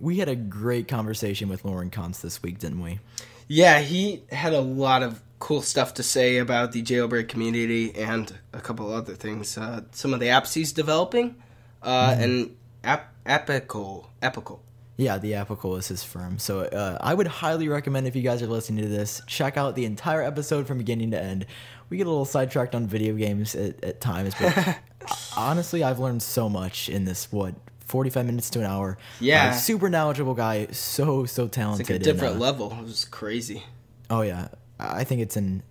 We had a great conversation with Lorand Koncz this week, didn't we? Yeah, he had a lot of cool stuff to say about the Jailbreak community and a couple other things. Some of the apps he's developing, and Appical. Yeah, the Appical is his firm. So I would highly recommend, if you guys are listening to this, check out the entire episode from beginning to end. We get a little sidetracked on video games at times, but honestly, I've learned so much in this, 45 minutes to an hour. Yeah. Super knowledgeable guy, so talented. It's like a different level. It was crazy. Oh, yeah. I think it's an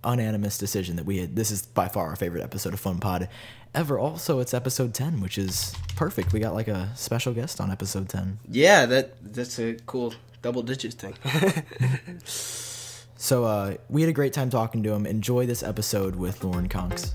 unanimous decision that this is by far our favorite episode of PhonePod ever. Also, it's episode 10, which is perfect. We got like a special guest on episode 10. Yeah, that's a cool double-digit thing. So we had a great time talking to him. Enjoy this episode with Lorand Koncz.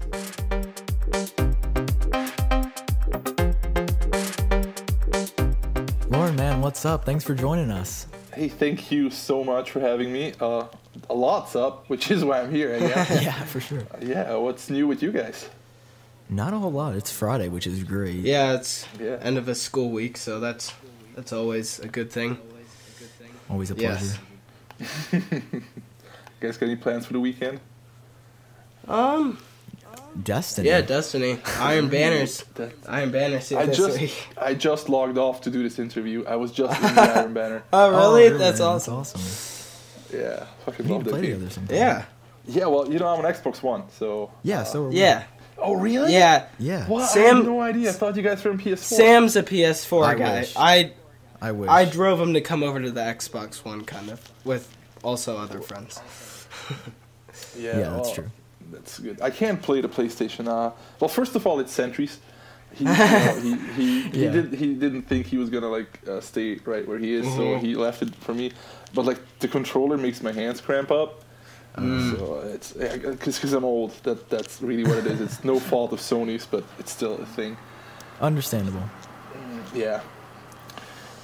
Lorand, man, what's up? Thanks for joining us. Hey, thank you so much for having me. A lot's up, which is why I'm here, I guess. Yeah, for sure. Yeah, what's new with you guys? Not a whole lot. It's Friday, which is great. Yeah, it's end of a school week, so that's always a good thing. Always a pleasure. You guys got any plans for the weekend? Destiny. Yeah, Destiny. Iron Banners. Iron Banners. I just logged off to do this interview. I was just in the Iron Banner. Oh, really? Oh, That's man, awesome. That's awesome. Yeah, fucking We need love to that play game. together sometime. Yeah. Yeah, well, I'm on Xbox One, so... Yeah, so are we. Yeah. Oh, really? Yeah. Yeah. What? I Sam- had no idea. I thought you guys were on PS4. Sam's a PS4 I guy. wish. I wish. I drove him to come over to the Xbox One, kind of, with also other friends. Yeah, that's true. That's good. I can't play the PlayStation. Well, first of all, it's Sentries. He didn't think he was gonna stay right where he is, so he left it for me. But the controller makes my hands cramp up. So it's because I'm old. That's really what it is. It's no fault of Sony's, but it's still a thing. Understandable. Yeah.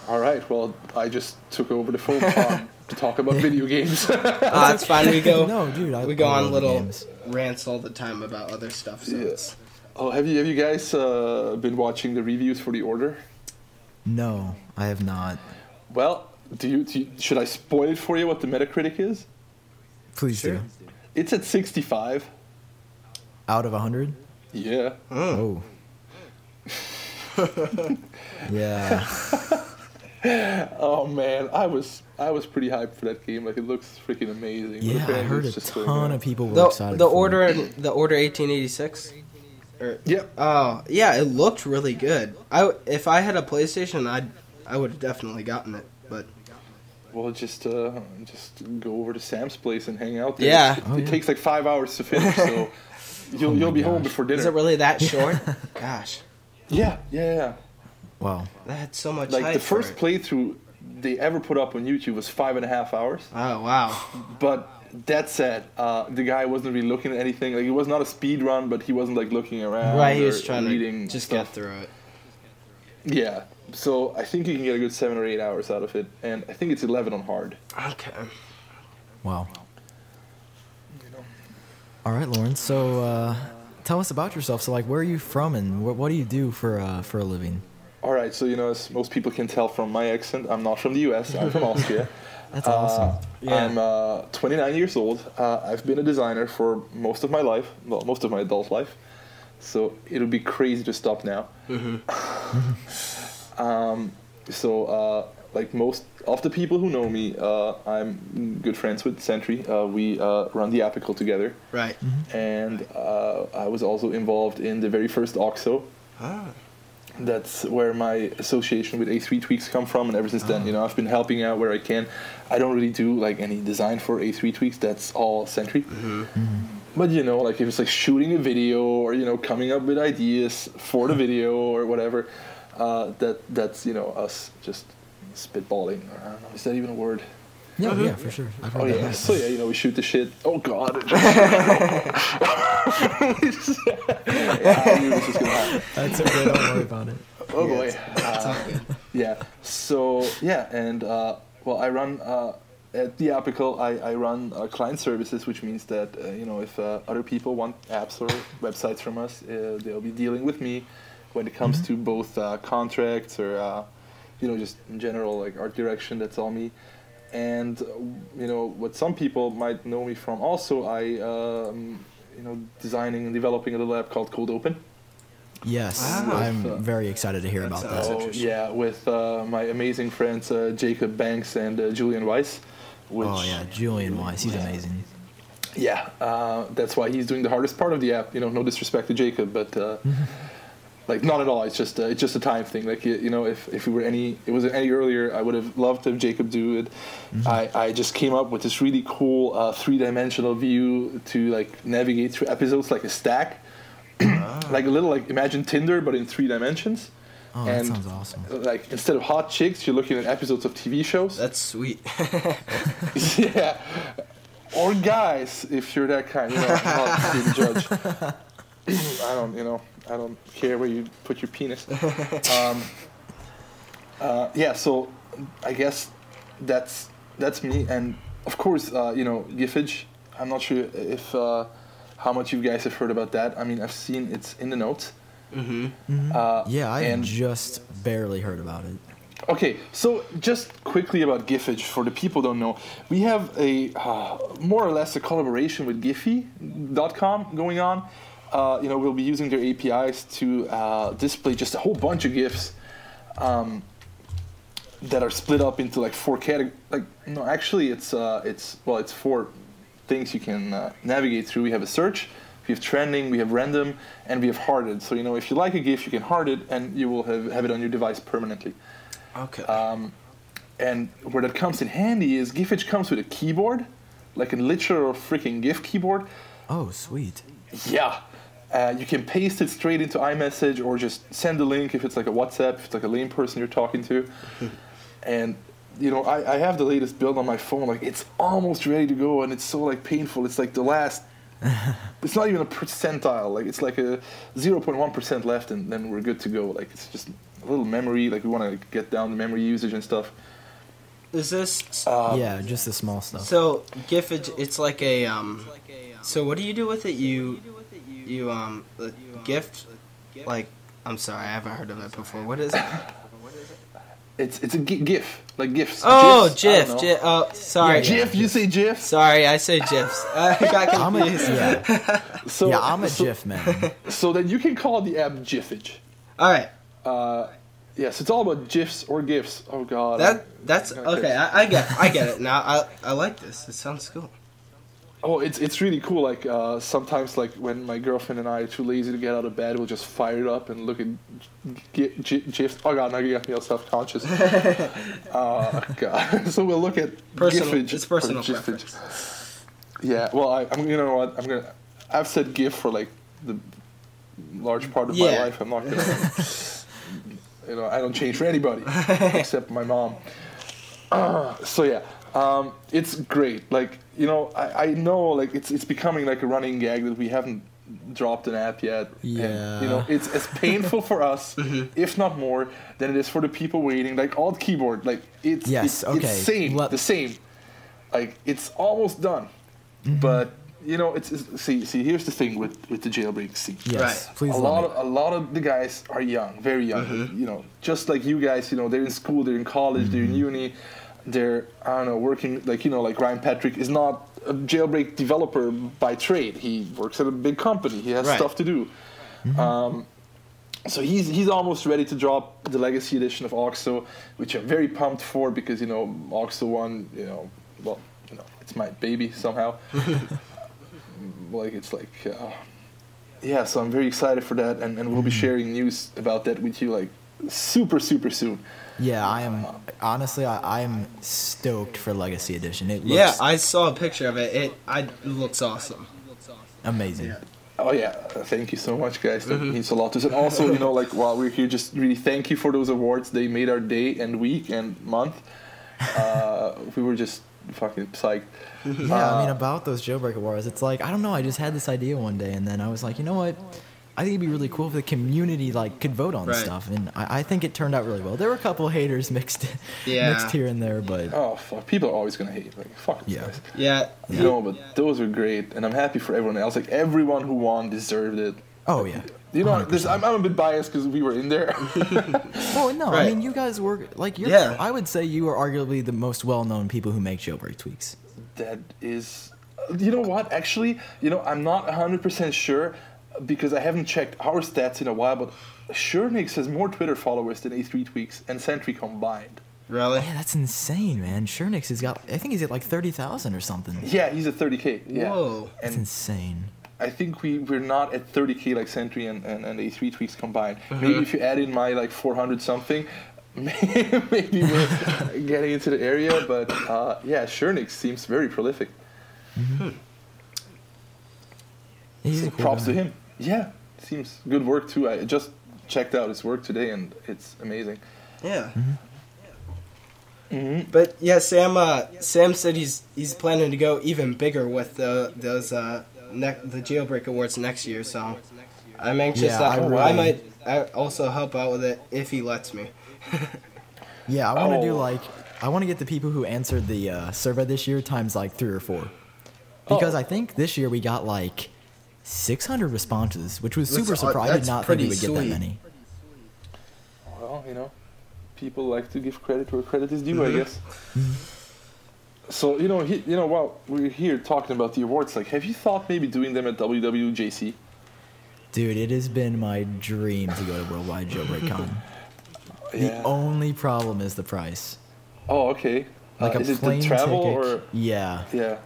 All right. Well, I just took over the phone to talk about video games. That's fine. We go. No, dude. We go I on love little games. rants all the time about other stuff. So it's... Oh, have you guys been watching the reviews for The Order? No, I have not. Well, should I spoil it for you what the Metacritic is? Please do. It's at 65. Out of 100? Yeah. Oh. Yeah. Oh man, I was pretty hyped for that game. It looks freaking amazing. Yeah, I heard a ton of people were excited. The for Order, it. the Order 1886. Yep. Oh yeah, it looked really good. If I had a PlayStation, I would have definitely gotten it. But well, just go over to Sam's place and hang out there. Yeah. It takes 5 hours to finish, so you'll be home before dinner. is it really that short? Gosh. Yeah. Wow. That had so much hype the for first it. playthrough they ever put up on YouTube was 5.5 hours. Oh wow. But that said, the guy wasn't really looking at anything. It was not a speed run, but he wasn't looking around. Right, he or was trying reading to just stuff. get through it. Yeah. So I think you can get a good 7 or 8 hours out of it, and I think it's 11 on hard. Okay. Wow. All right, Lorand. So tell us about yourself. So where are you from, and what do you do for a living? All right. So as most people can tell from my accent, I'm not from the U.S. I'm from Austria. That's awesome. Yeah. I'm 29 years old. I've been a designer for most of my life, well, most of my adult life. So it would be crazy to stop now. Most of the people who know me, I'm good friends with Sentry. We run the Appical together. Right. And I was also involved in the very first OXO. That's where my association with A3 Tweaks come from, and ever since then, I've been helping out where I can. I don't really do any design for A3 Tweaks. That's all Sentry. But if it's shooting a video or coming up with ideas for the video or whatever, that's us just spitballing. Or I don't know, is that even a word? Yeah, for sure. I've heard that. So we shoot the shit. Oh God! I knew this was gonna happen. That's okay. Don't worry about it. Oh boy. It's all good. Yeah. So and I run at the Appical. I run client services, which means that if other people want apps or websites from us, they'll be dealing with me when it comes to both contracts or just in general, like art direction. That's all me. And what some people might know me from. Also, I designing and developing a little app called Code Open. Yes, I'm very excited to hear about that. Oh yeah, with my amazing friends Jacob Banks and Julian Weiss. Julian Weiss, he's amazing. Yeah, that's why he's doing the hardest part of the app. No disrespect to Jacob, but like not at all. It's just a time thing. Like if it was any earlier, I would have loved to have Jacob do it. I just came up with this really cool 3-dimensional view to like navigate through episodes like a stack, like a little like imagine Tinder but in 3 dimensions. Oh, that sounds awesome. Like instead of hot chicks, you're looking at episodes of TV shows. That's sweet. Yeah. Or guys, if you're that kind, I'm not being judged. I don't care where you put your penis. So I guess that's me, and of course, Gifage. I'm not sure if how much you guys have heard about that. I mean, I've seen it's in the notes. I just barely heard about it. Okay, so just quickly about Gifage, for the people who don't know, we have a more or less a collaboration with Giphy.com going on. We'll be using their APIs to display just a whole bunch of GIFs that are split up into like 4 categories. It's 4 things you can navigate through. We have a search, we have trending, we have random, and we have hearted. So if you like a GIF, you can heart it, and you will have it on your device permanently. Okay. And where that comes in handy is Gifage comes with a keyboard, like a literal freaking GIF keyboard. Oh, sweet. Yeah. You can paste it straight into iMessage or just send a link if it's like a WhatsApp, if it's like a lame person you're talking to. And, I have the latest build on my phone. Like, it's almost ready to go, and it's so, like, painful. It's like the last... It's not even a percentile. Like, it's like a 0.1% left, and then we're good to go. Like, it's just a little memory. Like, we want to get down the memory usage and stuff. Is this... just the small stuff. So, Gifage, it's like a... So, what do you do with it? You gift... Like... I'm sorry, I haven't heard of it before. What is it? It's a GIF, like GIFs. Oh, GIF. Oh, sorry. Yeah, GIF, you say GIF? Sorry, I say GIFs. I got confused. I'm a GIF man. So then you can call the app Gifage. All right. Yes, it's all about GIFs or GIFs. Oh God. That's okay. I get it now. I like this. It sounds cool. Oh, it's really cool. Like sometimes, like when my girlfriend and I are too lazy to get out of bed, we'll just fire it up and look at GIFs. Oh God, now you got me all self-conscious. Oh God. So we'll look at Gifage. It's personal preference. Yeah. Well, I've said GIF for like the large part of my life. I'm not gonna. I don't change for anybody except my mom. It's great. Like, I know, like, it's becoming like a running gag that we haven't dropped an app yet. Yeah. And, it's as painful for us, if not more, than it is for the people waiting. Like, Alt keyboard, like, it's the same. Like, it's almost done. But, see, here's the thing with the Jailbreak Seed. Yes, right. please. A lot of the guys are young, very young. Just like you guys, they're in school, they're in college, they're in uni. They're, working, like Ryan Patrick is not a Jailbreak developer by trade. He works at a big company. He has stuff to do. So he's almost ready to drop the Legacy Edition of OXO, which I'm very pumped for because, OXO 1, it's my baby somehow. So I'm very excited for that, and we'll be sharing news about that with you, like, super, super soon. Yeah, I am. Honestly, I am stoked for Legacy Edition. It looks I saw a picture of it. It looks awesome. Amazing. Yeah. Oh yeah, thank you so much, guys. That means a lot to us. And also, while we're here, just really thank you for those awards. They made our day and week and month. We were just fucking psyched. Yeah, about those Jailbreak Awards, it's like, I don't know, I just had this idea one day, and then I was like, you know what? I think it'd be really cool if the community could vote on stuff, and I think it turned out really well. There were a couple of haters mixed here and there, but fuck, people are always gonna hate. Like, fuck these guys. Yeah. But those were great, and I'm happy for everyone else. Like, everyone who won deserved it. Oh yeah. You know, I'm a bit biased because we were in there. Well, no, Right. I mean, you guys were like, Yeah. I would say you are arguably the most well-known people who make jailbreak tweaks. That is, you know what? Actually, you know, I'm not 100% sure because I haven't checked our stats in a while. But Shurnix has more Twitter followers than A3 Tweaks and Sentry combined. Really? Yeah, that's insane, man. Shurnix has got, I think he's at like 30,000 or something. Yeah, he's at 30K. Yeah. Whoa. That's insane. I think we're not at 30K like Sentry and A3 Tweaks combined. Maybe if you add in my like 400 something, maybe we're getting into the area. But yeah, Shurnix seems very prolific. He's So a cool props guy. to him. Yeah, seems good work too. I just checked out his work today and it's amazing. Yeah. But yeah, Sam said he's planning to go even bigger with the Jailbreak Awards next year. So I'm anxious Yeah, that I I might also help out with it if he lets me. Yeah, I want to do Oh. like, I want to get the people who answered the survey this year times like 3 or 4. Because I think this year we got like 600 responses, which was super surprising. I did that's not think we pretty would get that sweet. many. Well, you know, people like to give credit where credit is due, I guess. So you know, while we're here talking about the awards, like, have you thought maybe doing them at WWJC? Dude, it has been my dream to go to Worldwide Jailbreak Con. Yeah. The only problem is the price. Oh, okay. Like a is it plane the travel ticket. or Yeah. yeah?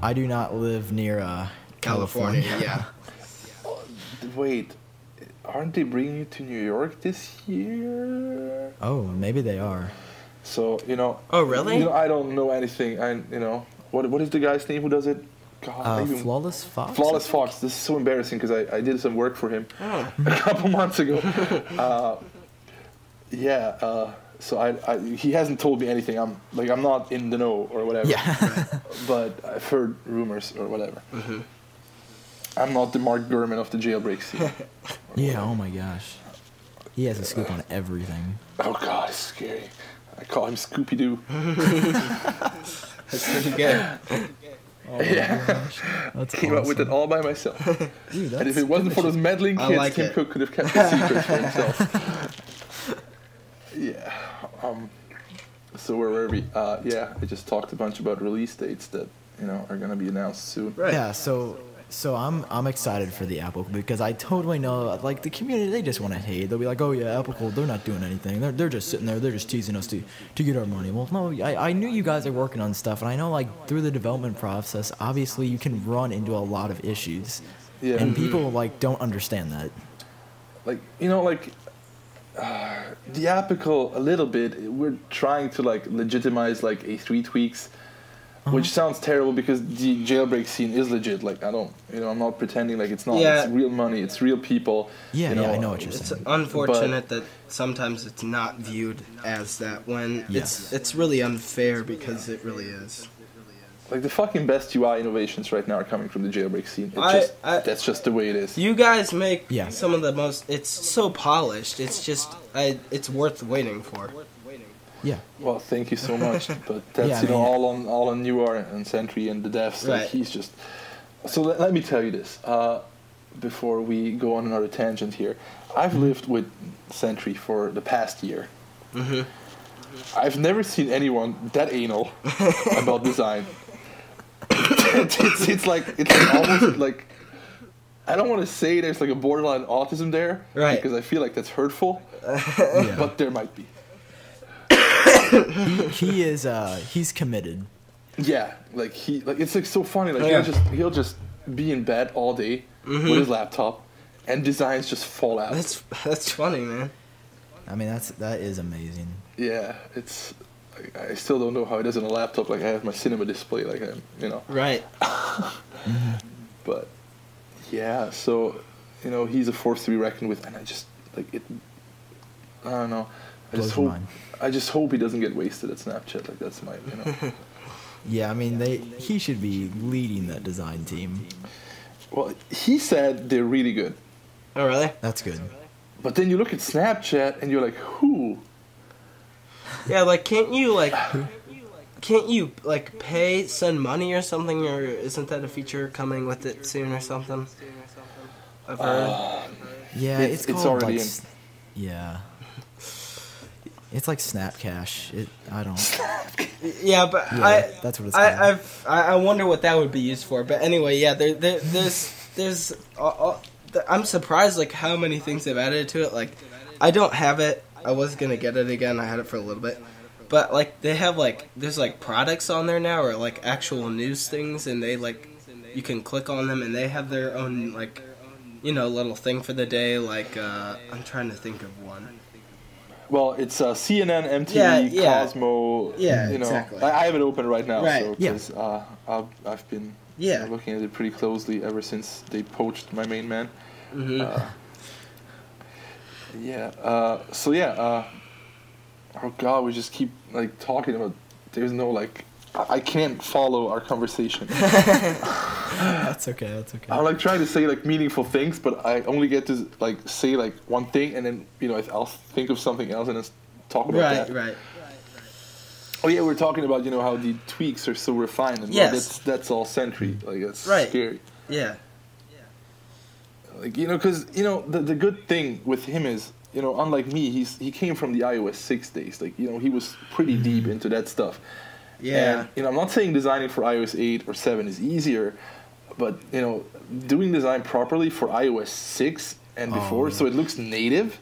I do not live near California. Yeah. Wait, aren't they bringing you to New York this year? Oh, maybe they are. So you know. Oh, really? You know, I don't know anything. What is the guy's name who does it? God, maybe Flawless Fox? Flawless Fox. This is so embarrassing because I did some work for him a couple months ago. So he hasn't told me anything. I'm not in the know or whatever. Yeah. But I've heard rumors or whatever. I'm not the Mark Gurman of the Jailbreak Seed. Yeah, oh my gosh. He has a scoop on everything. Oh God, it's scary. I call him Scooby Doo. That's pretty good. Oh my gosh. That's Came up with it all by myself. Dude, And if it wasn't for those meddling I kids, like Tim it. Cook could have kept the secret for himself. Yeah. So where were we? Yeah, I just talked a bunch about release dates that are gonna be announced soon. Right. Yeah, so I'm excited for the Apple because I totally know like the community, they just want to hate. They'll be like, oh yeah, Appical, they're not doing anything. They're just sitting there. They're just teasing us to get our money. Well, no, I knew you guys are working on stuff, and I know like through the development process, obviously you can run into a lot of issues, Yeah. and people like don't understand that. Like the Appical a little bit. We're trying to like legitimize like A3 tweaks. Which sounds terrible because the jailbreak scene is legit. Like I'm not pretending like it's not. Yeah. It's real money. It's real people. Yeah, I know what you're It's saying. unfortunate that sometimes it's not viewed as that when Yes. it's really unfair because it really is. Like the fucking best UI innovations right now are coming from the jailbreak scene. That's just the way it is. You guys make Yeah. some of the most. It's so polished. It's just it's worth waiting for. Yeah. Well, thank you so much. But that's Yeah, I mean- all on UR and Sentry and the devs. Like Right. he's just. So let me tell you this. Before we go on another tangent here, I've lived with Sentry for the past year. I've never seen anyone that anal about design. It's like almost like. I don't want to say there's like a borderline autism there, Right. Because I feel like that's hurtful, but there might be. He is he's committed. Yeah, it's like so funny. Like Yeah. he'll just be in bed all day with his laptop, and designs just fall out. That's funny, man. I mean that is amazing. Yeah, it's. I still don't know how it is on a laptop. Like I have my cinema display, like Right. But yeah, so he's a force to be reckoned with, and I just like it. I don't know. Blows your mind. I just hope he doesn't get wasted at Snapchat. Like that's my Yeah, I mean he should be leading that design team. Well, he said they're really good, Oh, really? That's good. but then you look at Snapchat and you're like, who? Yeah, like can't you send money or something, or isn't that a feature coming with it soon or something? I've heard. Yeah, it's called already like, in. yeah. It's like Snapcash. I don't. Yeah, but Yeah, that's what it's called. I wonder what that would be used for. But anyway, yeah, there's I'm surprised like how many things they've added to it. Like, I don't have it. I was gonna get it again. I had it for a little bit, but like they have like there's like products on there now or like actual news things, and they like you can click on them and they have their own like little thing for the day. Like I'm trying to think of one. Well, it's CNN, MTV, Cosmo. Yeah, you know, exactly. I have it open right now, Right. so because I've been looking at it pretty closely ever since they poached my main man. Mm-hmm. Oh God, we just keep like talking about. There's no like. I can't follow our conversation. That's okay. That's okay. I'm like trying to say like meaningful things, but I only get to like say like one thing, and then I'll think of something else and then talk about that. Right. Oh yeah, we're talking about how the tweaks are so refined, and Yes. that's all Sentry. Like that's Right. scary. Yeah. Like because the good thing with him is unlike me, he came from the iOS 6 days. Like he was pretty deep into that stuff. Yeah. And, I'm not saying designing for iOS 8 or 7 is easier, but, doing design properly for iOS 6 and before, so it looks native,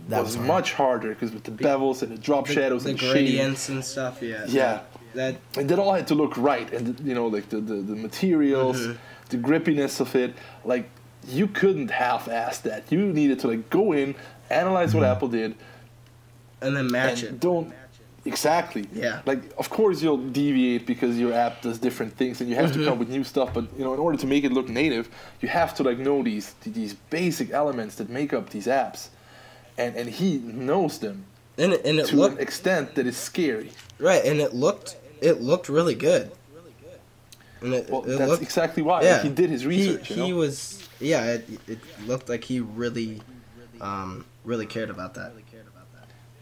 was much harder, because with the bevels and the drop shadows and the gradients shading. and stuff, Yeah. That And that all had to look right, and, like the materials, the grippiness of it, like, you couldn't half-ass that. You needed to, like, go in, analyze what Apple did, and then match it. Exactly. Yeah. Like, of course you'll deviate because your app does different things and you have to come up with new stuff, but, in order to make it look native, you have to, like, know these basic elements that make up these apps. And he knows them. And it to looked, an extent that is scary. Right, and it looked really good. And it That's looked, exactly why. yeah. Like, he did his research, He was, it looked like he really cared about that.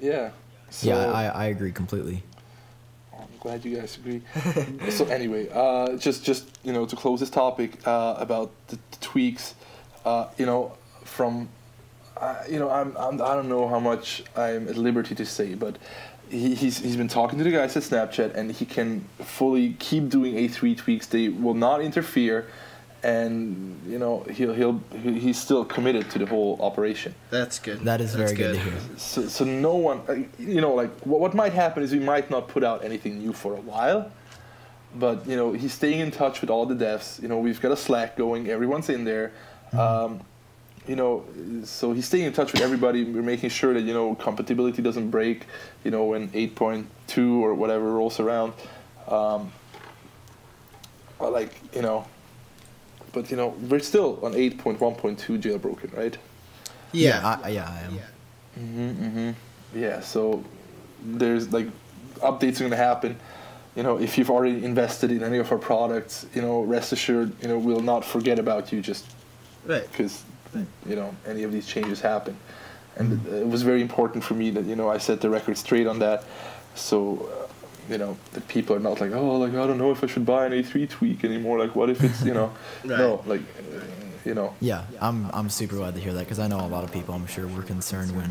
Yeah. So, Yeah, I agree completely. I'm glad you guys agree. So anyway, just to close this topic about the tweaks, from I don't know how much I'm at liberty to say, but he's been talking to the guys at Snapchat, and he can fully keep doing A3 tweaks. They will not interfere, and he's still committed to the whole operation. That's good. That is very good to hear. So no one, like what might happen is we might not put out anything new for a while, but he's staying in touch with all the devs. We've got a Slack going, everyone's in there. So he's staying in touch with everybody. We're making sure that compatibility doesn't break when 8.2 or whatever rolls around. But we're still on 8.1.2 jailbroken, right? Yeah, I am. Yeah, so there's like updates are gonna happen. If you've already invested in any of our products, rest assured, we'll not forget about you just because any of these changes happen. And it was very important for me that I set the record straight on that, so that people are not like, oh, like I don't know if I should buy an A3 tweak anymore. Like, what if it's no, like Yeah, I'm super glad to hear that, because I know a lot of people, I'm sure, were concerned when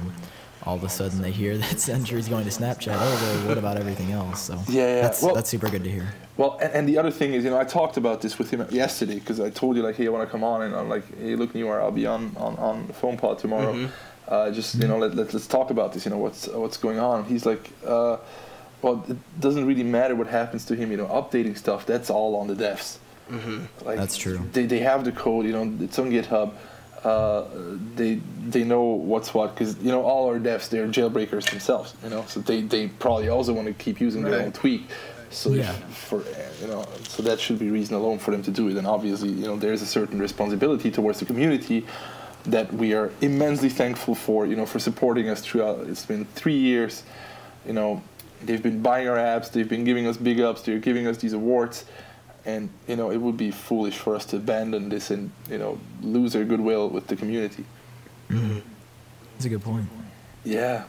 all of a sudden they hear that Sentry's going to Snapchat. Oh, well, what about everything else? So that's super good to hear. Well, and the other thing is, I talked about this with him yesterday, because I told you, like, hey, I want to come on, and I'm like, hey, look, Newar, I'll be on PhonePod tomorrow. Let's talk about this. What's going on? He's like, well, it doesn't really matter what happens to him. Updating stuff, that's all on the devs. Like, that's true. They have the code. It's on GitHub. They know what's what, because all our devs, they're jailbreakers themselves. So they probably also want to keep using their own tweak. So so that should be reason alone for them to do it. And obviously, there is a certain responsibility towards the community that we are immensely thankful for. For supporting us throughout. It's been 3 years. They've been buying our apps. They've been giving us big ups. They're giving us these awards. And, it would be foolish for us to abandon this and, lose our goodwill with the community. That's a good point. Yeah.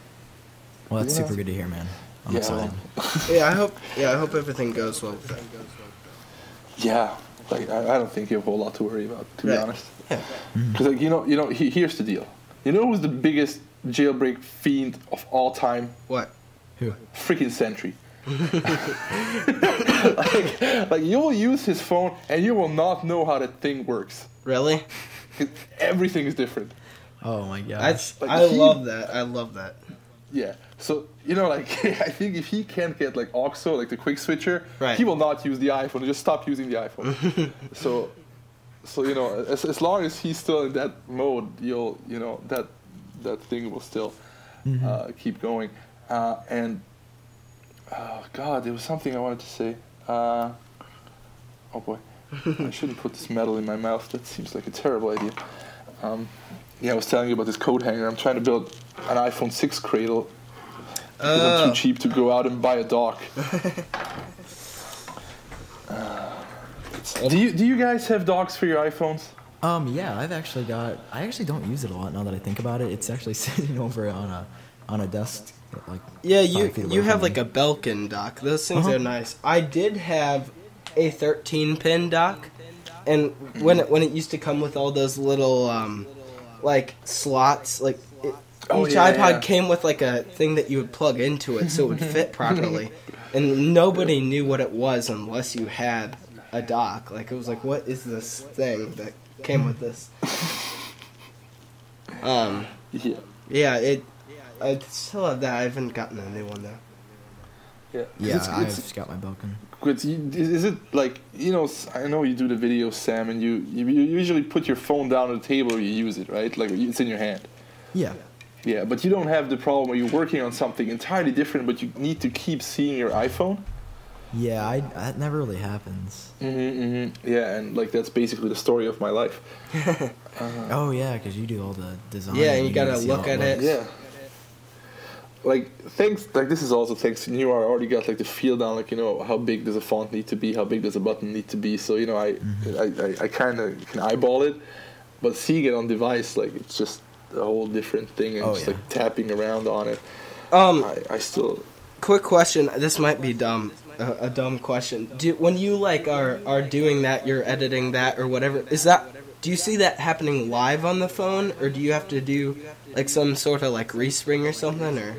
Well, that's super good to hear, man. I'm excited. I hope everything goes well with that. Yeah. like I don't think you have a whole lot to worry about, to be honest. Yeah. Because like here's the deal. You know who's the biggest jailbreak fiend of all time? What? Who? Freaking Sentry. like you will use his phone and you will not know how that thing works. Really? Everything is different. Oh my god. I love that. I love that. Yeah. So like I think if he can't get like OXO, like the quick switcher, right, he will not use the iPhone. He'll just stop using the iPhone. so as long as he's still in that mode, that thing will still keep going. And oh god, there was something I wanted to say. Oh boy, I shouldn't put this metal in my mouth. That seems like a terrible idea. I was telling you about this coat hanger. I'm trying to build an iPhone 6 cradle. Because I'm too cheap to go out and buy a dock. Do you guys have docks for your iPhones? Yeah, I actually don't use it a lot now that I think about it. It's actually sitting over on a desk. Like you have like a Belkin dock. Those things are nice. I did have a 13-pin dock, and when it used to come with all those little like slots, like each iPod came with like a thing that you would plug into it so it would fit properly, and nobody knew what it was unless you had a dock. Like it was like, what is this thing that came with this? I still have that. I haven't gotten a new one though. Yeah, I've got my Belkin. Is it like, I know you do the video, Sam, and you usually put your phone down on the table or you use it, right? Like it's in your hand. Yeah. Yeah, but you don't have the problem where you're working on something entirely different, but you need to keep seeing your iPhone? Yeah, that never really happens. Yeah, and like that's basically the story of my life. Oh yeah, because you do all the design. Yeah, and you gotta look at it. Yeah. Like this is also thanks to you. I already got like the feel down, like how big does a font need to be, how big does a button need to be. So I kind of can eyeball it, but seeing it on device, like it's just a whole different thing, and like tapping around on it. I still. Quick question. This might be dumb. A dumb question. When you like are doing that, you're editing that or whatever. Do you see that happening live on the phone, or do you have to do like some sort of like respring or something? Or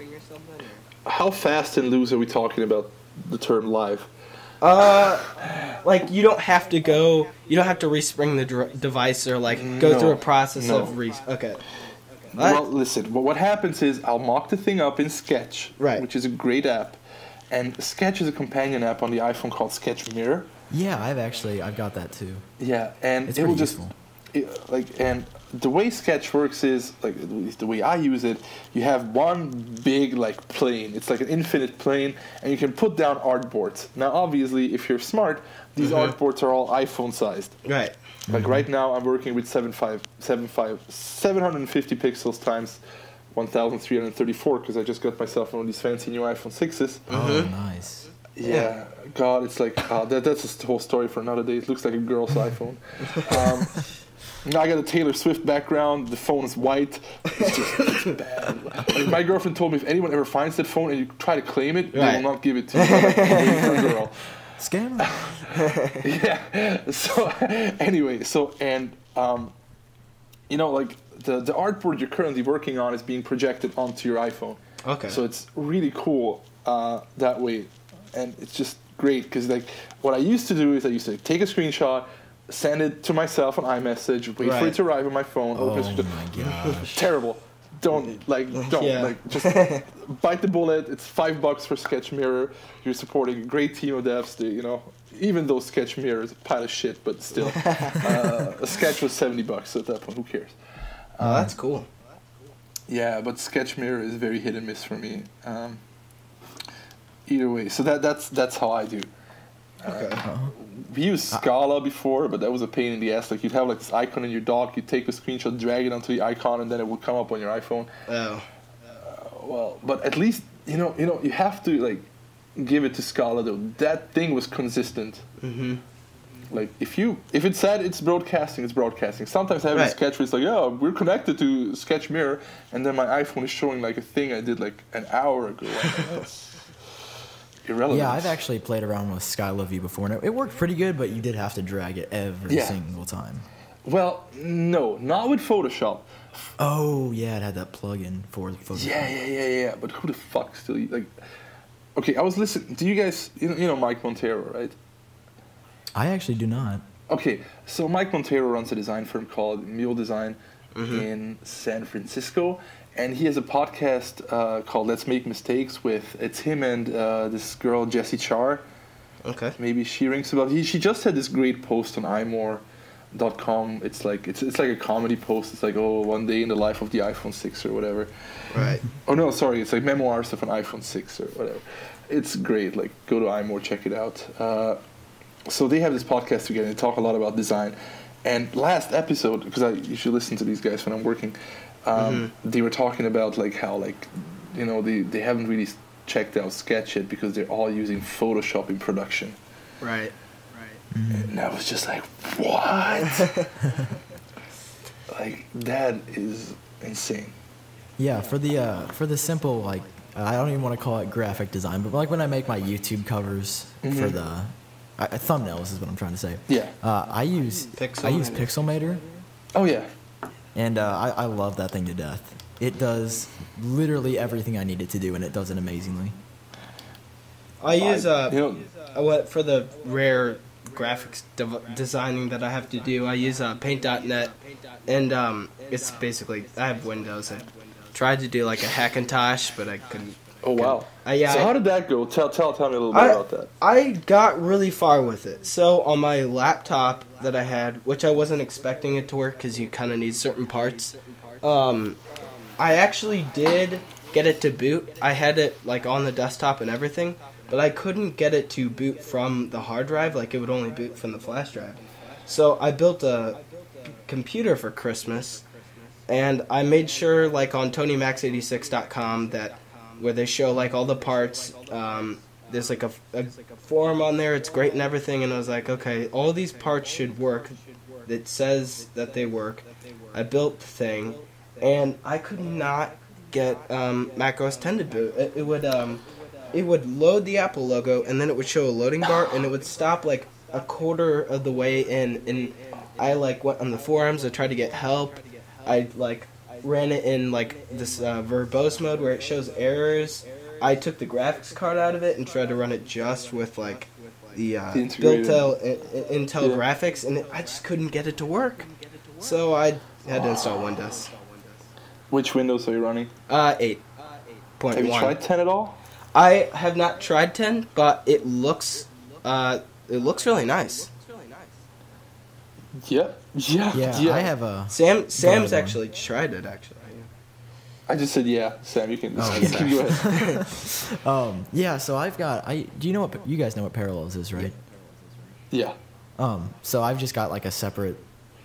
how fast and loose are we talking about the term live? Like you don't have to respring the device or like go through a process of okay. Well, listen. What happens is I'll mock the thing up in Sketch, which is a great app, and Sketch is a companion app on the iPhone called Sketch Mirror. Yeah, I've got that too. Yeah, and it will just and the way Sketch works is like the way I use it. You have one big like plane. It's like an infinite plane, and you can put down artboards. Now, obviously, if you're smart, these artboards are all iPhone sized. Right. Like right now, I'm working with 750 pixels times 1,334 because I just got myself one of these fancy new iPhone 6s. Oh, nice. Yeah, God, it's like that's a whole story for another day. It looks like a girl's iPhone. Now I got a Taylor Swift background. The phone is white. It's bad. Like my girlfriend told me if anyone ever finds that phone and you try to claim it, they will not give it to you. Like, girl. Scammer. Yeah. So anyway, like the artboard you're currently working on is being projected onto your iPhone. Okay. So it's really cool that way, and it's just great because like what I used to do is I used to take a screenshot, send it to myself on iMessage, wait for it to arrive on my phone. Oh my gosh. Terrible. Don't just bite the bullet. It's $5 for Sketch Mirror. You're supporting a great team of devs. Even though Sketch Mirror is a pile of shit, but still, a Sketch was $70. So at that point, who cares? That's cool. Yeah, but Sketch Mirror is very hit and miss for me. Either way, so that's how I do. Okay. We used Scala before, but that was a pain in the ass. Like you'd have like this icon in your dock, you'd take a screenshot, drag it onto the icon, and then it would come up on your iPhone. Oh. Well, but at least you have to like give it to Scala though. That thing was consistent. Mm-hmm. Like if it said it's broadcasting, it's broadcasting. Sometimes I have a sketch where it's like, oh, we're connected to Sketch Mirror, and then my iPhone is showing like a thing I did like an hour ago. irrelevant. Yeah, I've actually played around with Skyloview before, and it worked pretty good, but you did have to drag it every single time. Well, no, not with Photoshop. Oh, yeah, it had that plugin for Photoshop. Yeah. But who the fuck still, like... Okay, I was listening... Do you guys... You know Mike Montero, right? I actually do not. Okay, so Mike Montero runs a design firm called Mule Design in San Francisco, and he has a podcast called Let's Make Mistakes with... It's him and this girl, Jessie Char. Okay. Maybe she rings about... She just had this great post on iMore.com. It's like a comedy post. It's like, oh, one day in the life of the iPhone 6 or whatever. Right. Oh no, sorry, it's like memoirs of an iPhone 6 or whatever. It's great. Like, go to iMore, check it out. So they have this podcast together. They talk a lot about design. And last episode, because I usually listen to these guys when I'm working, they were talking about like how they haven't really checked out Sketch yet because they're all using Photoshop in production. Right. And I was just like, what? Like, that is insane. Yeah, for the simple, like, I don't even want to call it graphic design, but like when I make my YouTube covers for the thumbnails is what I'm trying to say. Yeah. I use Pixelmator. Oh yeah. And I love that thing to death. It does literally everything I need it to do, and it does it amazingly. I use what for the rare graphics designing that I have to do. I use Paint.net, and it's basically I have Windows. I tried to do like a Hackintosh, but I couldn't. Oh wow! Yeah. So how did that go? Tell me a little bit about that. I got really far with it. So on my laptop that I had, which I wasn't expecting it to work because you kind of need certain parts, I actually did get it to boot. I had it like on the desktop and everything, but I couldn't get it to boot from the hard drive. Like it would only boot from the flash drive. So I built a computer for Christmas, and I made sure like on TonyMax86.com that where they show like all the parts. There's like a forum on there. It's great and everything. And I was like, okay, all these parts should work. It says that they work. I built the thing, and I could not get macOS 10 to boot. It would load the Apple logo, and then it would show a loading bar, and it would stop like a quarter of the way in. And I like went on the forums. I tried to get help. I like ran it in like this verbose mode where it shows errors. I took the graphics card out of it and tried to run it just with like the Intel graphics, and I just couldn't get it to work. So I had to install Windows. Which Windows are you running? 8.1. Have you tried 10 at all? I have not tried 10, but it looks really nice. Yeah. I have a... Sam's actually tried it, actually. I just said yeah. Sam, you can go ahead. Yeah, so I've got... do you know what... You guys know what Parallels is, right? Yeah. So I've just got like a separate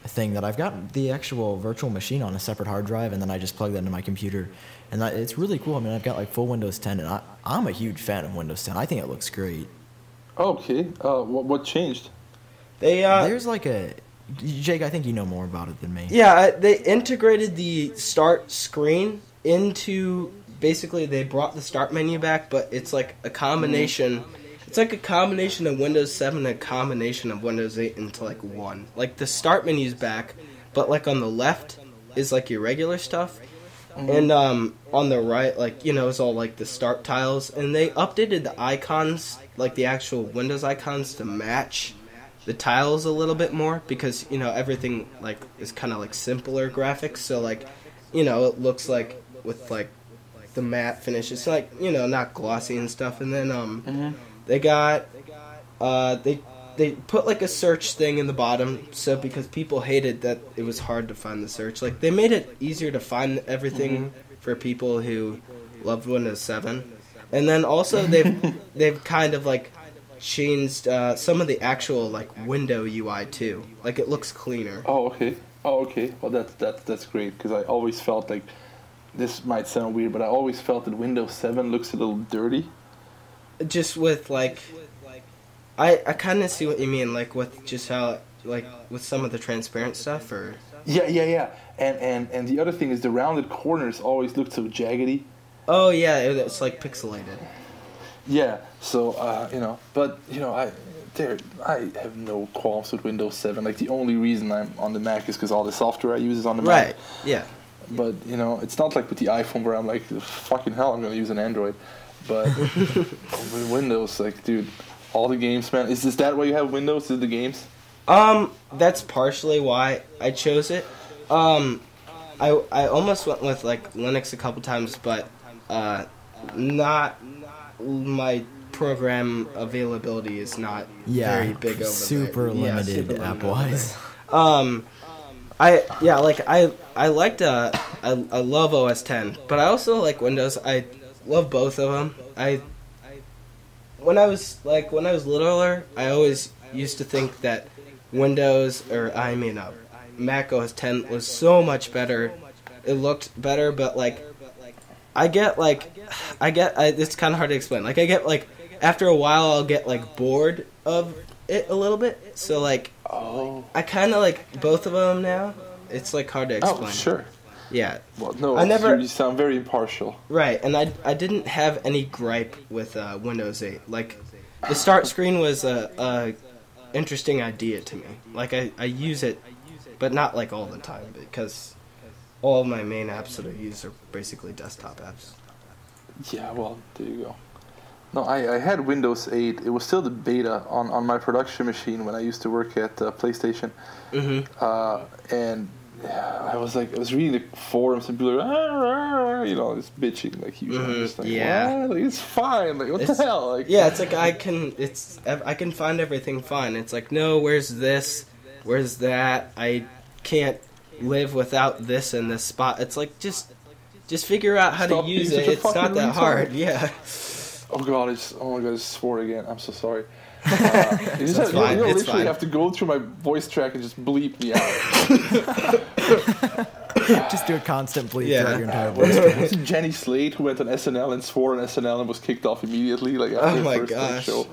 thing that I've got the actual virtual machine on a separate hard drive, and then I just plug that into my computer. And it's really cool. I mean, I've got like full Windows 10, and I'm a huge fan of Windows 10. I think it looks great. Okay. What changed? There's like a... Jake, I think you know more about it than me. Yeah, they integrated the start screen into... Basically, they brought the start menu back, but it's like a combination... It's like a combination of Windows 7 and a combination of Windows 8 into like one. Like the start menu's back, but like on the left is like your regular stuff. And on the right, like, you know, it's all like the start tiles. And they updated the icons, like the actual Windows icons, to match the tiles a little bit more, because, you know, everything like is kind of like simpler graphics. So like, you know, it looks like with like the matte finish. It's like, you know, not glossy and stuff. And then they got they put like a search thing in the bottom, so because people hated that it was hard to find the search. Like they made it easier to find everything for people who loved Windows 7. And then also they've kind of like changed some of the actual like window UI too. Like it looks cleaner. Oh okay. Well that's great, because I always felt like, this might sound weird, but I always felt that Windows 7 looks a little dirty. Just with like, I kind of see what you mean, like with just how, like with some of the transparent stuff, or yeah, and the other thing is the rounded corners always look so jaggedy. Oh yeah, it's like pixelated. Yeah. So but I have no qualms with Windows 7. Like the only reason I'm on the Mac is because all the software I use is on the Mac. Right. Yeah. But it's not like with the iPhone where I'm like, fucking hell, I'm gonna use an Android. But with Windows, like, dude, all the games, man. Is that why you have Windows? Is the games? That's partially why I chose it. I almost went with like Linux a couple times, but not my program availability is not very big over super there. Limited super limited app-wise. I love OS 10, but I also like Windows. I love both of them. When I was littler, I always used to think that Mac OS 10 was so much better. It looked better, but it's kind of hard to explain. Like, I get like after a while, I'll get like bored of it a little bit. So like, I kind of like both of them now. It's like hard to explain. Oh, sure. Yeah. Well, no, you sound very impartial. Right, and I didn't have any gripe with Windows 8. Like, the start screen was a interesting idea to me. Like, I use it, but not like all the time, because all of my main apps that I use are basically desktop apps. Yeah, well, there you go. No, I had Windows 8. It was still the beta on my production machine when I used to work at PlayStation. Mm-hmm. And I was reading the forums and people were it's bitching like usual. Mm-hmm. Just like, Yeah, what? Like, it's fine. Like, what the hell? Like, yeah, it's like I can find everything fine. It's like, no, where's this? Where's that? I can't live without this in this spot. It's like just figure out how to use it. It's not that hard. Yeah. Oh my god, I swore again. I'm so sorry. You literally have to go through my voice track and just bleep me out. Just do a constant bleep Yeah. throughout your entire voice track. Was it Jenny Slate who went on SNL and swore on SNL and was kicked off immediately? Like after the first show.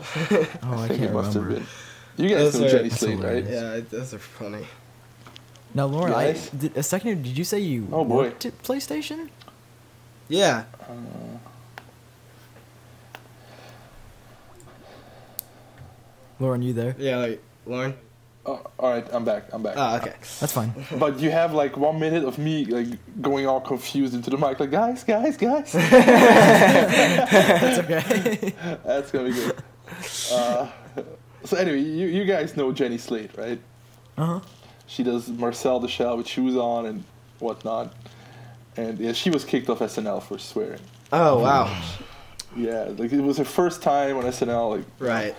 I think can't it must remember. have been. You guys know Jenny Slate, right? Yeah, those are funny. Now, Lauren, Yes? a second ago, did you say you worked at PlayStation? Yeah. Lauren, you there? Yeah, like, Lauren? Oh, all right, I'm back. Oh, okay. That's fine. But you have like 1 minute of me like going all confused into the mic, like guys. That's okay. That's gonna be good. So anyway, you guys know Jenny Slate, right? Uh-huh. She does Marcel the Shell with shoes on and whatnot, and yeah, she was kicked off SNL for swearing. Oh, wow. Yeah, like it was her first time on SNL, like Right.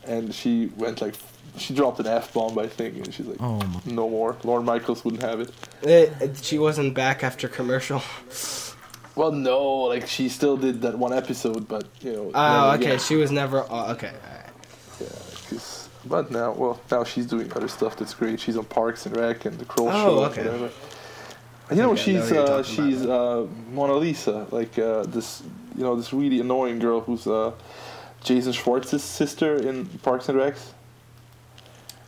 and she went like she dropped an F-bomb, I think, and she's like, no more. Lorne Michaels wouldn't have it. She wasn't back after commercial. Well, no, like she still did that one episode, but Oh, okay. Again. She was never. Okay. Yeah, but now she's doing other stuff that's great. She's on Parks and Rec and The Kroll Show. Oh, okay. Whatever. And she's Mona Lisa, like this really annoying girl who's Jason Schwartz's sister in Parks and Rec.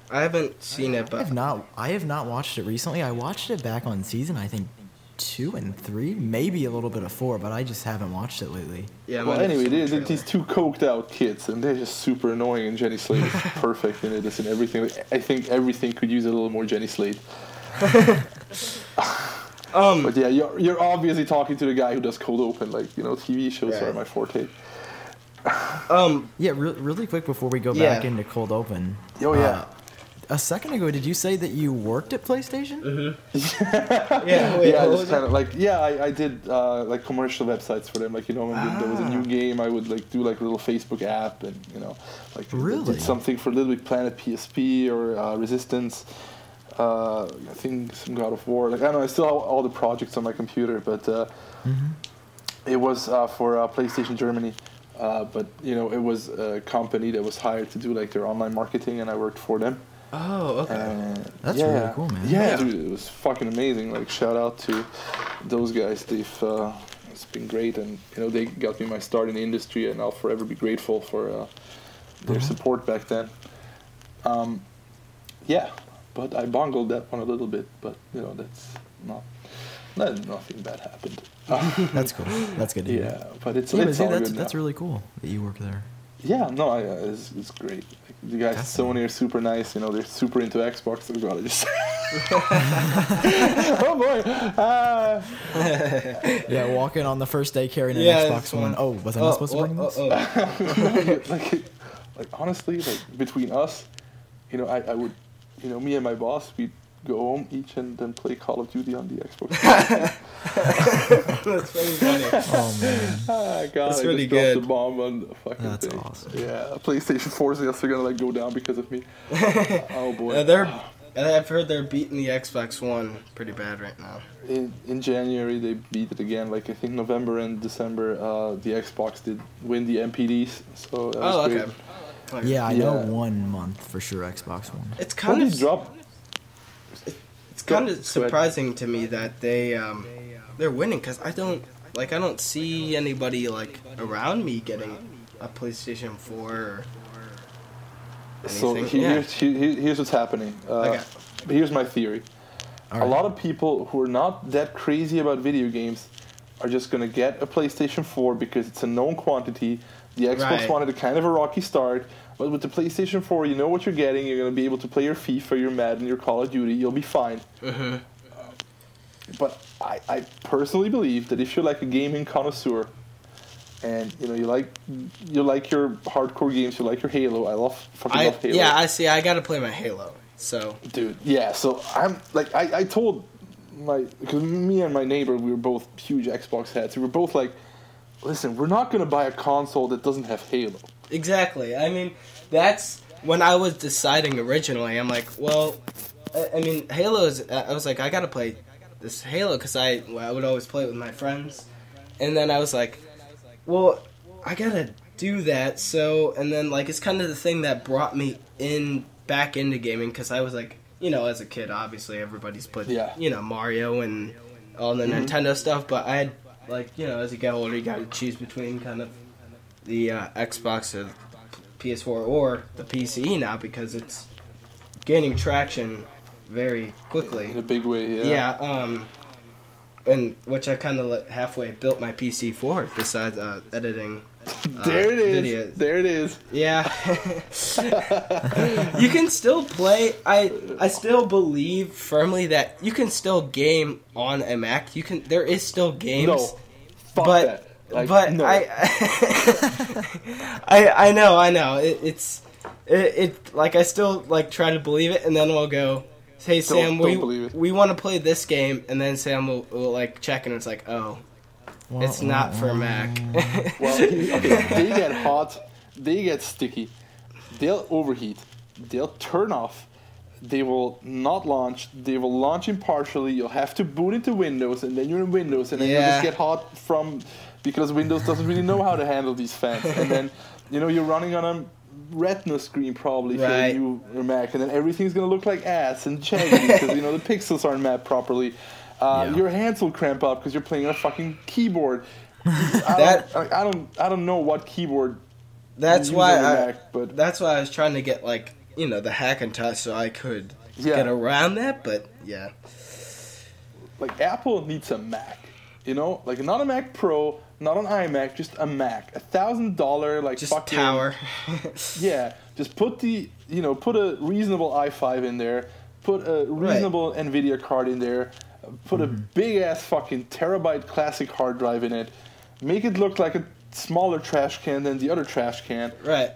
I haven't seen it, but I have not watched it recently. I watched it back on season, I think, 2 and 3, maybe a little bit of 4, but I just haven't watched it lately. Yeah. Well, anyway, they're these two coked out kids, and they're just super annoying. And Jenny Slate is perfect in it. It's in everything. I think everything could use a little more Jenny Slate. But yeah, you're obviously talking to the guy who does cold open. Like TV shows are my forte. Yeah, really quick before we go back into cold open. Oh yeah. A second ago, did you say that you worked at PlayStation? Mm-hmm. Yeah, just kind of like I did like commercial websites for them. Like when there was a new game, I would like do like a little Facebook app, and like did something for Little Big Planet PSP or Resistance. I think some God of War. Like I don't know, I still have all the projects on my computer, but it was for PlayStation Germany. But it was a company that was hired to do like their online marketing, and I worked for them. Oh, okay. That's really cool, man. Yeah, dude, it was fucking amazing. Like, shout out to those guys. They've it's been great, and they got me my start in the industry, and I'll forever be grateful for their support back then. Yeah, but I bungled that one a little bit. But that's not nothing bad happened. That's cool. That's good to hear. Yeah, but it's Yeah, it's all good now. that's really cool that you work there. Yeah, no, it's great. Like, the guys at Sony are super nice. You know, they're super into Xbox. Oh god, I just. Oh boy. Yeah, walking on the first day carrying an Xbox One. Oh, was I not supposed to bring this? Like honestly, like between us, you know, I would, you know, me and my boss, we'd go home each and then play Call of Duty on the Xbox. That's really funny. Oh man, God, that's I really just dropped good. the bomb on the fucking that's thing. awesome. Yeah, PlayStation 4 sales are gonna like go down because of me. Oh boy. I've heard they're beating the Xbox One pretty bad right now. In January they beat it again. Like I think November and December, the Xbox did win the MPDs. So that was great. Okay. Yeah, I know 1 month for sure. Xbox One. It's kind of Go ahead. surprising to me that they're winning because I don't see anybody like around me getting a PlayStation 4 or anything. So here's what's happening. Okay. Here's my theory. All right. A lot of people who are not that crazy about video games are just going to get a PlayStation 4 because it's a known quantity. The Xbox One had a kind of a rocky start, but with the PlayStation 4, you know what you're getting. You're going to be able to play your FIFA, your Madden, your Call of Duty. You'll be fine. Mm-hmm. But I personally believe that if you're like a gaming connoisseur, and you know you like your hardcore games, you like your Halo. I love Halo. Yeah, I gotta play my Halo. So, dude, yeah. So I'm like, I told because me and my neighbor, we were both huge Xbox heads. We were both like, listen, we're not gonna buy a console that doesn't have Halo. Exactly. I mean, that's when I was deciding originally. I'm like, well, I mean, Halo is. I was like, I gotta play this Halo because I would always play it with my friends, and then I was like, well, I gotta do that. So, and then like it's kind of the thing that brought me back into gaming because I was like, you know, as a kid, obviously everybody's played, you know, Mario and all the Nintendo stuff, but I had like, you know, as you get older, you gotta choose between kind of the Xbox or PS4 or the PC now because it's gaining traction very quickly. In a big way, yeah. Yeah, and which I kind of halfway built my PC for, besides editing there it is. videos. There it is. Yeah. You can still play. I still believe firmly that you can still game on a Mac. There is still games. No, fuck that. Like, but no. I know. It's like I still like try to believe it, and then we'll go, hey Sam, we want to play this game, and then Sam will like check, and it's like, oh, it's not for Mac. Well, okay, they get hot, they get sticky, they'll overheat, they'll turn off, they will not launch, they will launch impartially, you'll have to boot into Windows, and then you're in Windows, and then you just get hot because Windows doesn't really know how to handle these fans, and then, you know, you're running on a Retina screen probably for your Mac, and then everything's gonna look like ass and shaggy because you know the pixels aren't mapped properly. Your hands will cramp up because you're playing on a fucking keyboard. I don't know what keyboard. That's why Mac, but that's why I was trying to get like, you know, the Hackintosh so I could get around that. But yeah, like Apple needs a Mac, you know, like not a Mac Pro, not an iMac, just a Mac, $1,000 like just fucking tower. Yeah, just put a reasonable i5 in there, put a reasonable Nvidia card in there. Put a big-ass fucking terabyte classic hard drive in it. Make it look like a smaller trash can than the other trash can. Right.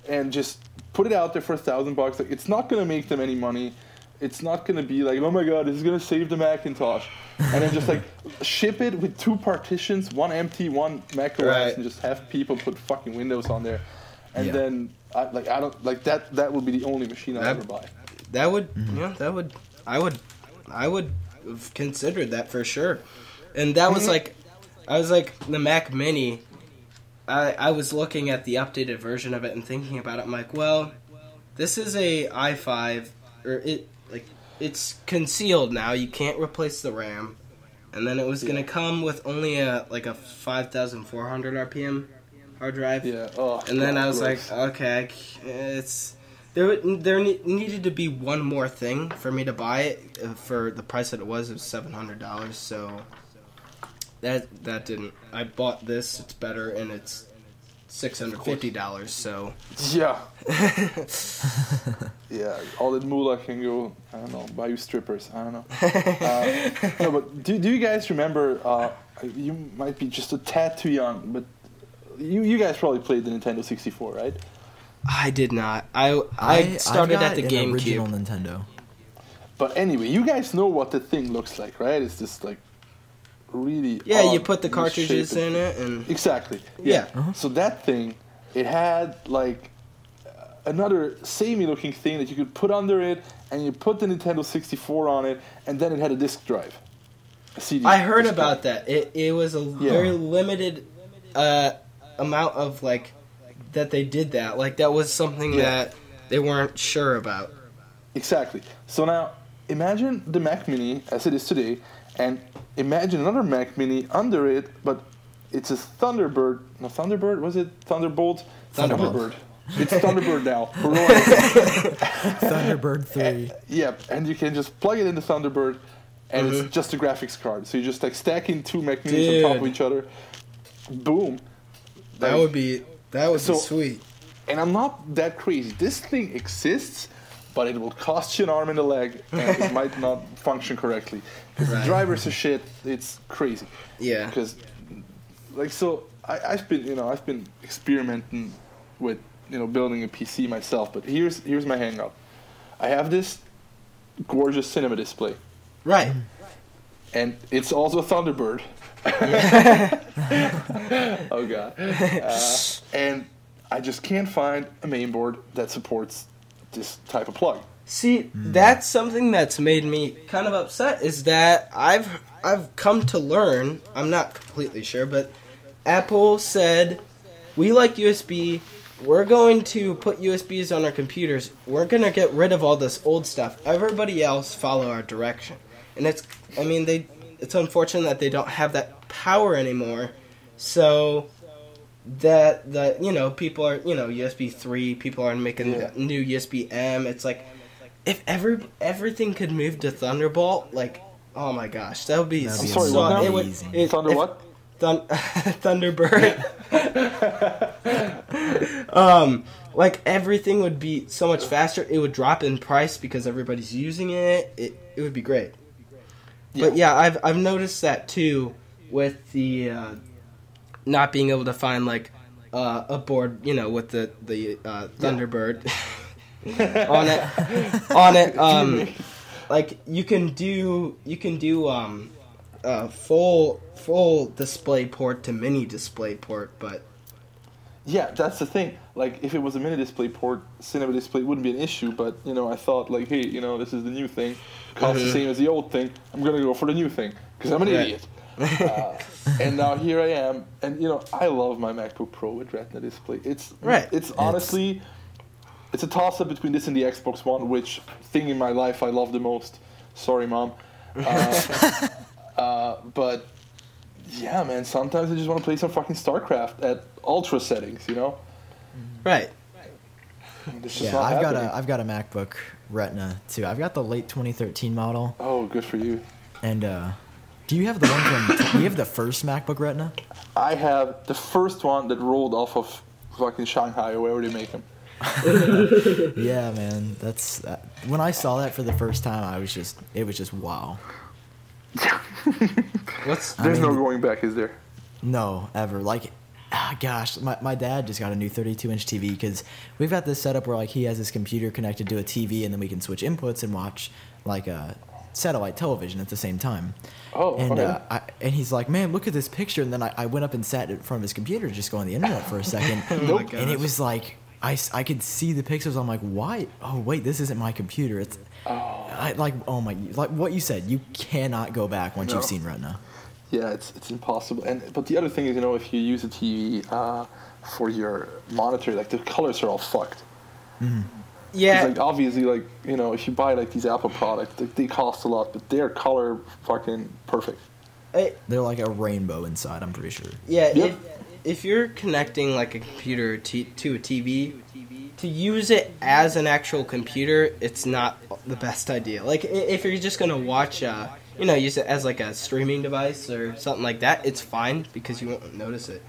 And just put it out there for $1,000. Like, it's not going to make them any money. It's not going to be like, oh my god, this is going to save the Macintosh. And then just like ship it with 2 partitions, one empty, one Mac OS, and just have people put fucking Windows on there. And then, I that would be the only machine I'd ever buy. That would, I would have considered that for sure. And that was like, I was like, the Mac Mini, I was looking at the updated version of it and thinking about it. I'm like, well, this is a i5, or it's concealed now. You can't replace the RAM. And then it was going to come with only a 5,400 RPM hard drive. Yeah. Oh, and then I was like, okay, it's There needed to be one more thing for me to buy it for the price that it was $700. So that didn't. I bought this. It's better, and it's $650. So yeah, yeah. All that moolah can go. I don't know. Buy you strippers. I don't know. No, but do you guys remember? You might be just a tad too young, but you guys probably played the Nintendo 64, right? I did not. I started at the GameCube. Original Nintendo. But anyway, you guys know what the thing looks like, right? It's just like really. Yeah, you put the cartridges in it, and exactly. Yeah. So that thing, it had like another samey-looking thing that you could put under it, and you put the Nintendo 64 on it, and then it had a disc drive. A CD. I heard about that. It was a very limited amount of like. That they did that. Like, that was something that they weren't sure about. Exactly. So now, imagine the Mac Mini as it is today, and imagine another Mac Mini under it, but it's a Thunderbird. No, Thunderbird? Was it Thunderbolt? Thunderbird. It's Thunderbird now. Thunderbird 3. And you can just plug it into Thunderbird, and it's just a graphics card. So you just, like, stacking two Mac Minis on top of each other. Boom. That would be sweet. And I'm not that crazy. This thing exists, but it will cost you an arm and a leg, and it might not function correctly. Because the drivers are shit. It's crazy. Yeah. Because, like, so I've been experimenting with building a PC myself. But here's my hang up. I have this gorgeous cinema display. Right. And it's also a Thunderbird. Oh god. And I just can't find a mainboard that supports this type of plug. See, that's something that's made me kind of upset, is that I've come to learn, I'm not completely sure, but Apple said, we like USB, we're going to put USBs on our computers, we're going to get rid of all this old stuff, everybody else follow our direction. And it's unfortunate that they don't have that power anymore, so that people are USB 3, people are making new USB M. It's like if everything could move to Thunderbolt, like, oh my gosh, that would be amazing. Thunderbird. Like, everything would be so much faster. It would drop in price because everybody's using it. It would be great. Yeah. But yeah, I've noticed that too with the not being able to find like a board, with the Thunderbird on it. Like you can do full display port to mini display port, but yeah, that's the thing. Like, if it was a mini display port, cinema display wouldn't be an issue, but, I thought, like, hey, this is the new thing. Costs the same as the old thing. I'm going to go for the new thing, because I'm an idiot. And now here I am, and, I love my MacBook Pro with Retina display. It's honestly, it's a toss-up between this and the Xbox One, which thing in my life I love the most. Sorry, Mom. But... yeah, man, sometimes I just want to play some fucking StarCraft at ultra settings, Right. Yeah, I've got a MacBook Retina too. I've got the late 2013 model. Oh, good for you. And do you have the one from? Do you have the first MacBook Retina? I have the first one that rolled off of fucking Shanghai or wherever they make them. Yeah, man, that's when I saw that for the first time, it was just wow. There's no going back, is there? No, ever. Like, gosh, my dad just got a new 32-inch TV because we've got this setup where, like, he has his computer connected to a TV and then we can switch inputs and watch, like, a satellite television at the same time. Oh, and, okay. And he's like, man, look at this picture. And then I went up and sat in front of his computer to just go on the internet for a second. Nope. And it was like, I could see the pixels. I'm like, why? Oh, wait, this isn't my computer. It's... like what you said, you cannot go back once you've seen Retina. Yeah, it's impossible. But the other thing is, if you use a TV for your monitor, like, the colors are all fucked. Mm-hmm. Yeah. Like, obviously, like, if you buy like these Apple products, they cost a lot, but they're color fucking perfect. They're like a rainbow inside, I'm pretty sure. Yeah. Yep. If you're connecting like a computer to a TV, to use it as an actual computer, it's not the best idea. Like, if you're just gonna watch, use it as like a streaming device or something like that, it's fine because you won't notice it.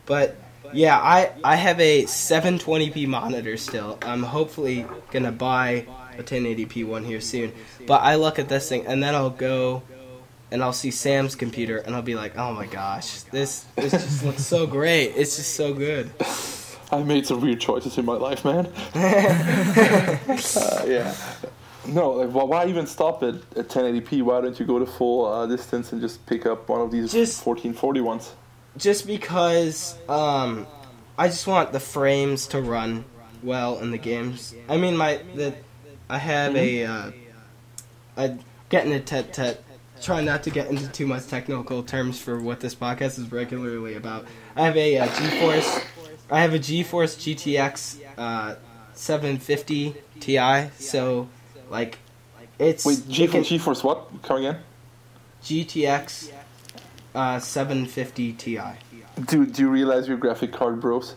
But yeah, I have a 720p monitor still. I'm hopefully gonna buy a 1080p one here soon. But I look at this thing and then I'll go and I'll see Sam's computer and I'll be like, oh my gosh, this just looks so great. It's just so good. I made some weird choices in my life, man. Yeah. No, like, why even stop at 1080p? Why don't you go to full distance and just pick up one of these 1440 ones? Just because I just want the frames to run well in the games. I mean, I have I get into try not to get into too much technical terms for what this podcast is regularly about. I have a GeForce GTX 750 Ti, so like it's GeForce what? Come again? GTX 750 Ti. Dude, do you realize we're graphic card bros?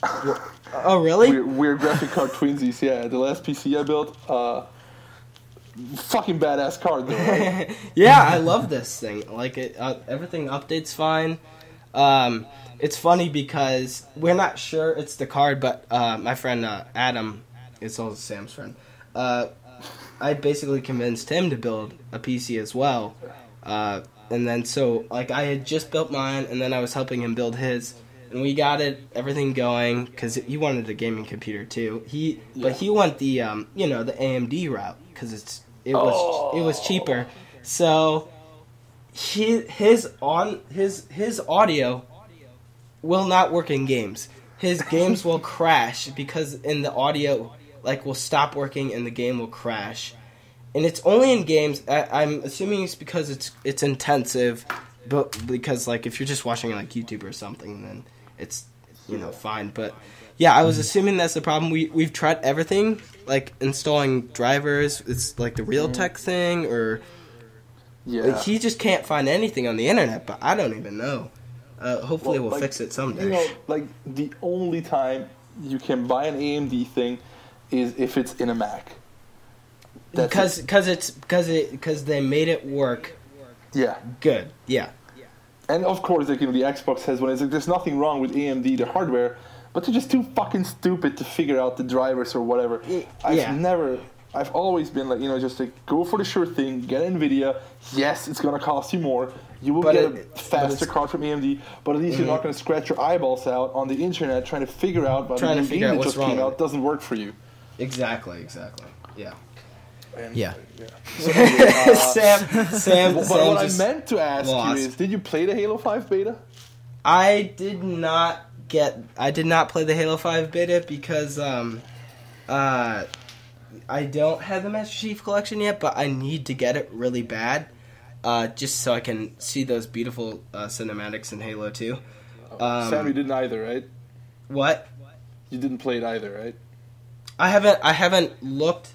Oh really? We're graphic card twinsies. Yeah, the last PC I built, fucking badass card though. Right? Yeah, I love this thing. Like it, everything updates fine. It's funny because we're not sure it's the card, but my friend Adam, it's also Sam's friend. I basically convinced him to build a PC as well, and then so like I had just built mine, and then I was helping him build his, and we got everything going because he wanted a gaming computer too. But he went the the AMD route because it was cheaper. So his audio will not work in games. His games will crash because in the audio will stop working and the game will crash. And it's only in games. I'm assuming it's because it's intensive, but because if you're just watching YouTube or something, then it's fine. But yeah, I was assuming that's the problem. We've tried everything, like installing drivers. It's like the Realtek thing, or he just can't find anything on the internet. But I don't even know. Hopefully we'll fix it someday. The only time you can buy an AMD thing is if it's in a Mac. Because they made it work. Yeah. Good. Yeah. And of course, the Xbox has one. It's there's nothing wrong with AMD, the hardware, but they're just too fucking stupid to figure out the drivers or whatever. I've always been go for the sure thing, get NVIDIA. Yes, it's gonna cost you more. You will get a faster card from AMD, but at least you're not gonna scratch your eyeballs out on the internet trying to figure out why the new game that just came out doesn't work for you. Exactly. Yeah. Yeah. Sam. What I meant to ask you is, did you play the Halo 5 beta? I did not play the Halo 5 beta because I don't have the Master Chief Collection yet, but I need to get it really bad, just so I can see those beautiful cinematics in Halo 2. Sam, you didn't either, right? What? You didn't play it either, right? I haven't looked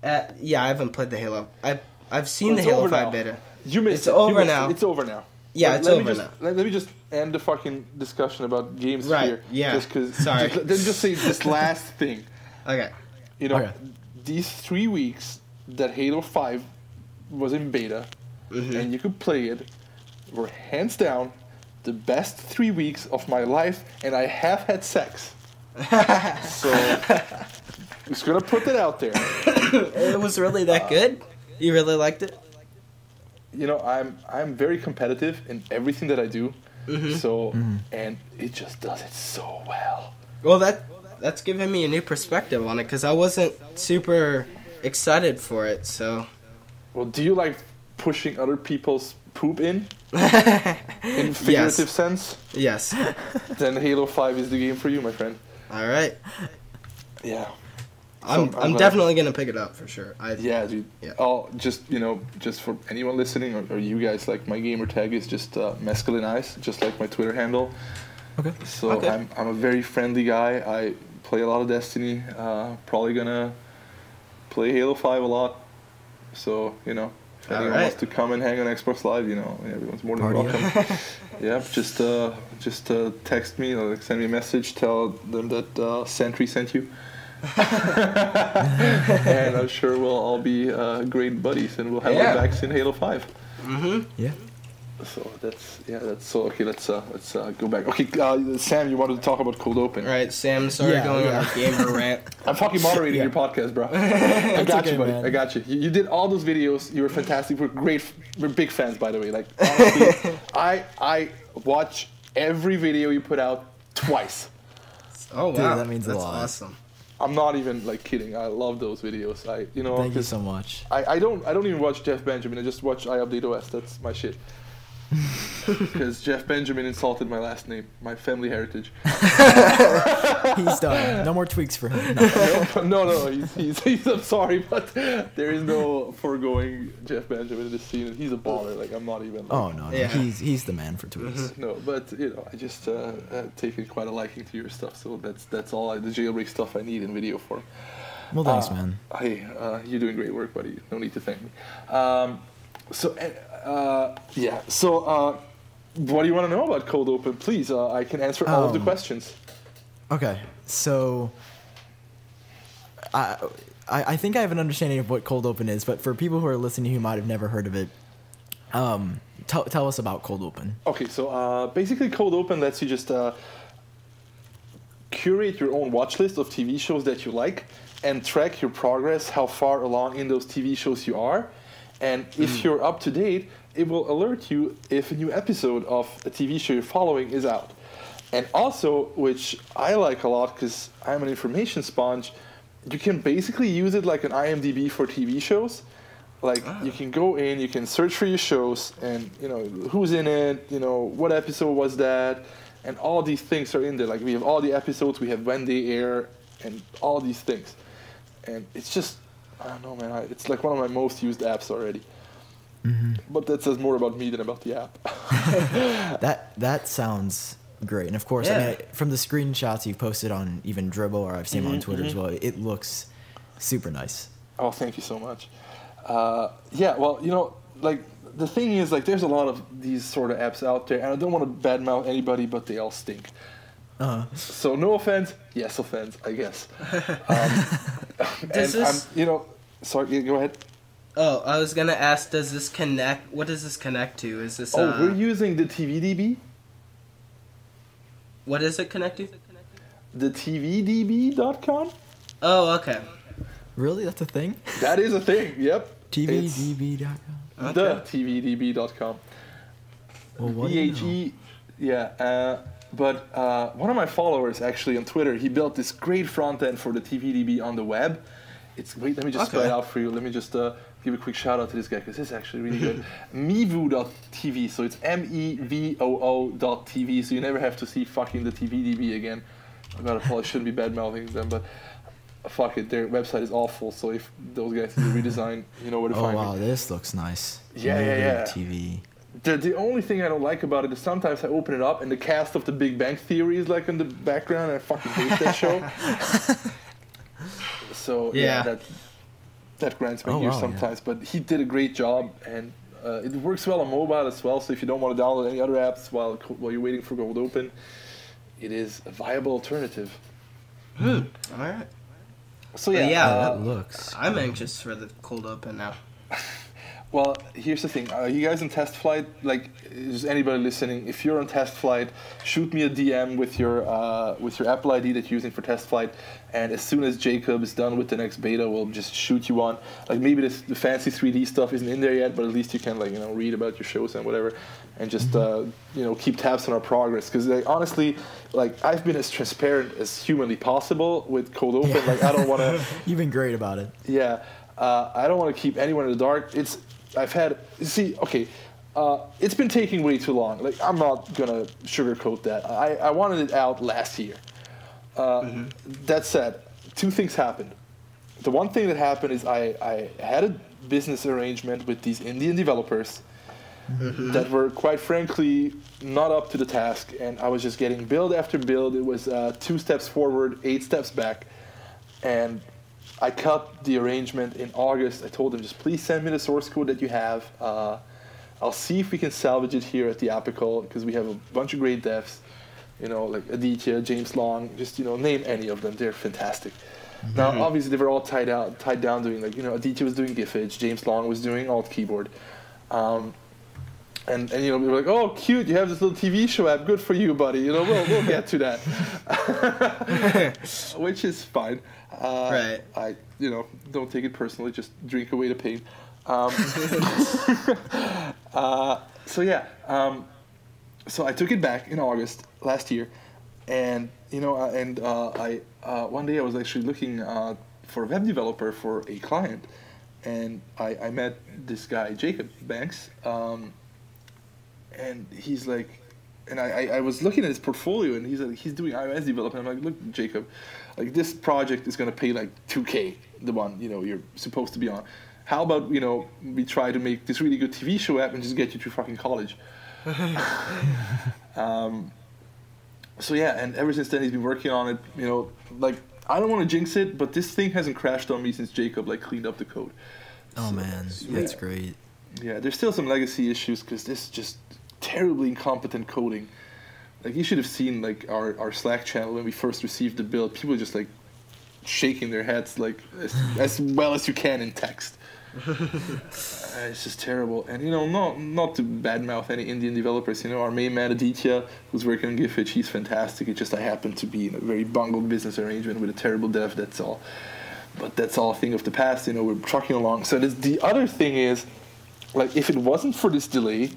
at. Yeah, I haven't played the Halo. I've seen the Halo 5 beta. You missed it. It's over now. Yeah, it's over now. Let me just end the fucking discussion about games here. Yeah. Just because. Sorry. Then just say this last thing. Okay. These 3 weeks that Halo 5 was in beta, and you could play it, were hands down the best 3 weeks of my life, and I have had sex. So, just gonna put that out there. It was really that good? You really liked it? I'm very competitive in everything that I do. So, and it just does it so well. Well, that's given me a new perspective on it, because I wasn't super excited for it, so... Well, do you like pushing other people's poop in figurative sense? Yes. Then Halo 5 is the game for you, my friend. All right. Yeah. I'm definitely going to pick it up, for sure. Yeah, dude. Yeah. Oh, just for anyone listening, or you guys, my gamer tag is just Mescaline Ice, just like my Twitter handle. Okay. So I'm a very friendly guy. I play a lot of Destiny. Probably gonna play Halo 5 a lot. So if anyone wants to come and hang on Xbox Live, everyone's more than welcome. Yeah, just text me or send me a message. Tell them that Sentry sent you, And I'm sure we'll all be great buddies, and we'll have our backs in Halo 5. Mm-hmm. Yeah. So that's so okay. Let's go back. Okay, Sam, you wanted to talk about Cold Open. All right, Sam. Sorry going on a gamer rant. I'm fucking moderating your podcast, bro. I got okay, you, buddy. man. I got you. You did all those videos. You were fantastic. We're great. We're big fans, by the way. Like honestly, I watch every video you put out twice. Oh wow, Dude, that means a that's lot. awesome. I'm not even like kidding. I love those videos. Thank you so much. I don't even watch Jeff Benjamin. I just watch iUpdateOS. That's my shit. Because Jeff Benjamin insulted my last name, my family heritage. He's done. No more tweaks for him. No. He's I'm sorry, but there is no foregoing Jeff Benjamin in this scene, and he's a baller. Like I'm not even. Like, Oh no, Yeah. he's the man for tweaks. No, but I just taken quite a liking to your stuff, so that's all the jailbreak stuff I need in video form. Well, thanks, man. Hey, you're doing great work, buddy. No need to thank me. So what do you want to know about Cold Open? Please, I can answer all of the questions. Okay, so I think I have an understanding of what Cold Open is, but for people who are listening who might have never heard of it, tell us about Cold Open. Okay, so basically Cold Open lets you just curate your own watch list of TV shows that you like and track your progress, how far along in those TV shows you are. And if you're up to date, it will alert you if a new episode of a TV show you're following is out. And also, which I like a lot because I'm an information sponge, you can basically use it like an IMDb for TV shows. Like you can go in, you can search for your shows and who's in it, what episode was that, and all these things are in there. Like we have all the episodes, we have when they air, and all these things. And it's just, I don't know, man. It's like one of my most used apps already. Mm-hmm. But that says more about me than about the app. That sounds great. And of course, I mean, from the screenshots you've posted on even Dribble, or I've seen them on Twitter as well, it looks super nice. Oh, thank you so much. Well, like the thing is, like, there's a lot of these sort of apps out there, and I don't want to badmouth anybody, but they all stink. So no offense, yes offense, I guess. Sorry, go ahead. Oh, I was gonna ask, does this connect? What does this connect to? Is this? We're using the TVDB. What does it connect to? The TVDB.com. Oh, okay. Really, that's a thing? That is a thing. Yep. TVDB.com. Okay. The TVDB.com. Well, what do you know? VHE. Yeah. But one of my followers actually on Twitter, he built this great front end for the TVDB on the web. Let me just spell it out for you. Let me just give a quick shout out to this guy because this is actually really good. Mevoo.tv, so it's MEVOO.tv, so you never have to see fucking the TVDB again. I shouldn't be bad mouthing them, but fuck it, their website is awful. So if those guys need a redesign, you know where to find me. Oh wow, this looks nice. Yeah. TV. The only thing I don't like about it is sometimes I open it up and the cast of The Big Bang Theory is like in the background, and I fucking hate that show. So that grinds my gears sometimes. Yeah. But he did a great job, and it works well on mobile as well. So if you don't want to download any other apps while you're waiting for Cold Open, it is a viable alternative. All right. So that looks. I'm anxious for the Cold Open now. Well, here's the thing. Are you guys on test flight? Like, is anybody listening? If you're on test flight, shoot me a DM with your Apple ID that you're using for test flight. And as soon as Jacob is done with the next beta, we'll just shoot you one. Like, maybe the fancy 3D stuff isn't in there yet, but at least you can, like, read about your shows and whatever, and just keep tabs on our progress. Because honestly, like, I've been as transparent as humanly possible with Cold Open. Yeah. Like, I don't want to. You've been great about it. Yeah, I don't want to keep anyone in the dark. It's been taking way too long. Like, I'm not gonna sugarcoat that. I wanted it out last year. That said, two things happened. The one thing that happened is I had a business arrangement with these Indian developers that were, quite frankly, not up to the task, and I was just getting build after build. It was 2 steps forward, 8 steps back, and I cut the arrangement in August. I told them, just please send me the source code that you have. I'll see if we can salvage it here at the Appical, because we have a bunch of great devs, like Aditya, James Long, just, name any of them. They're fantastic. Now, obviously, they were all tied down doing, like, Aditya was doing GIFage, James Long was doing alt keyboard. And we were like, oh, cute, you have this little TV show app, good for you, buddy. We'll get to that. Which is fine. Right. I don't take it personally, just drink away the pain. So I took it back in August last year, and one day I was actually looking for a web developer for a client, and I met this guy Jacob Banks, and he's like, and I was looking at his portfolio, and he's like, he's doing iOS development. I'm like, look, Jacob, like, this project is gonna pay like $2K, the one you're supposed to be on. How about we try to make this really good TV show app and just get you to fucking college. So yeah, and ever since then he's been working on it. Like, I don't want to jinx it, but this thing hasn't crashed on me since Jacob cleaned up the code. Oh man, that's great. Yeah, there's still some legacy issues because this is just terribly incompetent coding. Like, you should have seen our Slack channel when we first received the build. People just shaking their heads as well as you can in text. It's just terrible. And not to badmouth any Indian developers. Our main man Aditya, who's working on GIFage, he's fantastic. It's just I happen to be in a very bungled business arrangement with a terrible dev. That's all. But that's all a thing of the past. We're trucking along. So the other thing is, if it wasn't for this delay,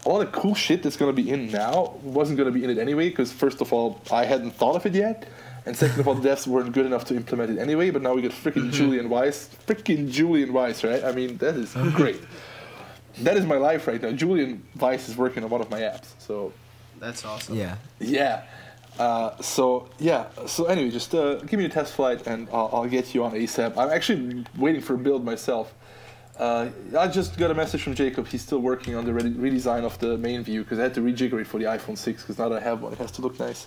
a lot of cool shit that's going to be in now wasn't going to be in it anyway. Because first of all, I hadn't thought of it yet. And second of all, the devs weren't good enough to implement it anyway, but now we got freaking Julian Weiss. Freaking Julian Weiss, right? I mean, that is great. That is my life right now. Julian Weiss is working on one of my apps, so... That's awesome. Yeah. Yeah. So anyway, just give me a test flight, and I'll get you on ASAP. I'm actually waiting for a build myself. I just got a message from Jacob. He's still working on the redesign of the main view, because I had to rejigger it for the iPhone 6, because now that I have one, it has to look nice.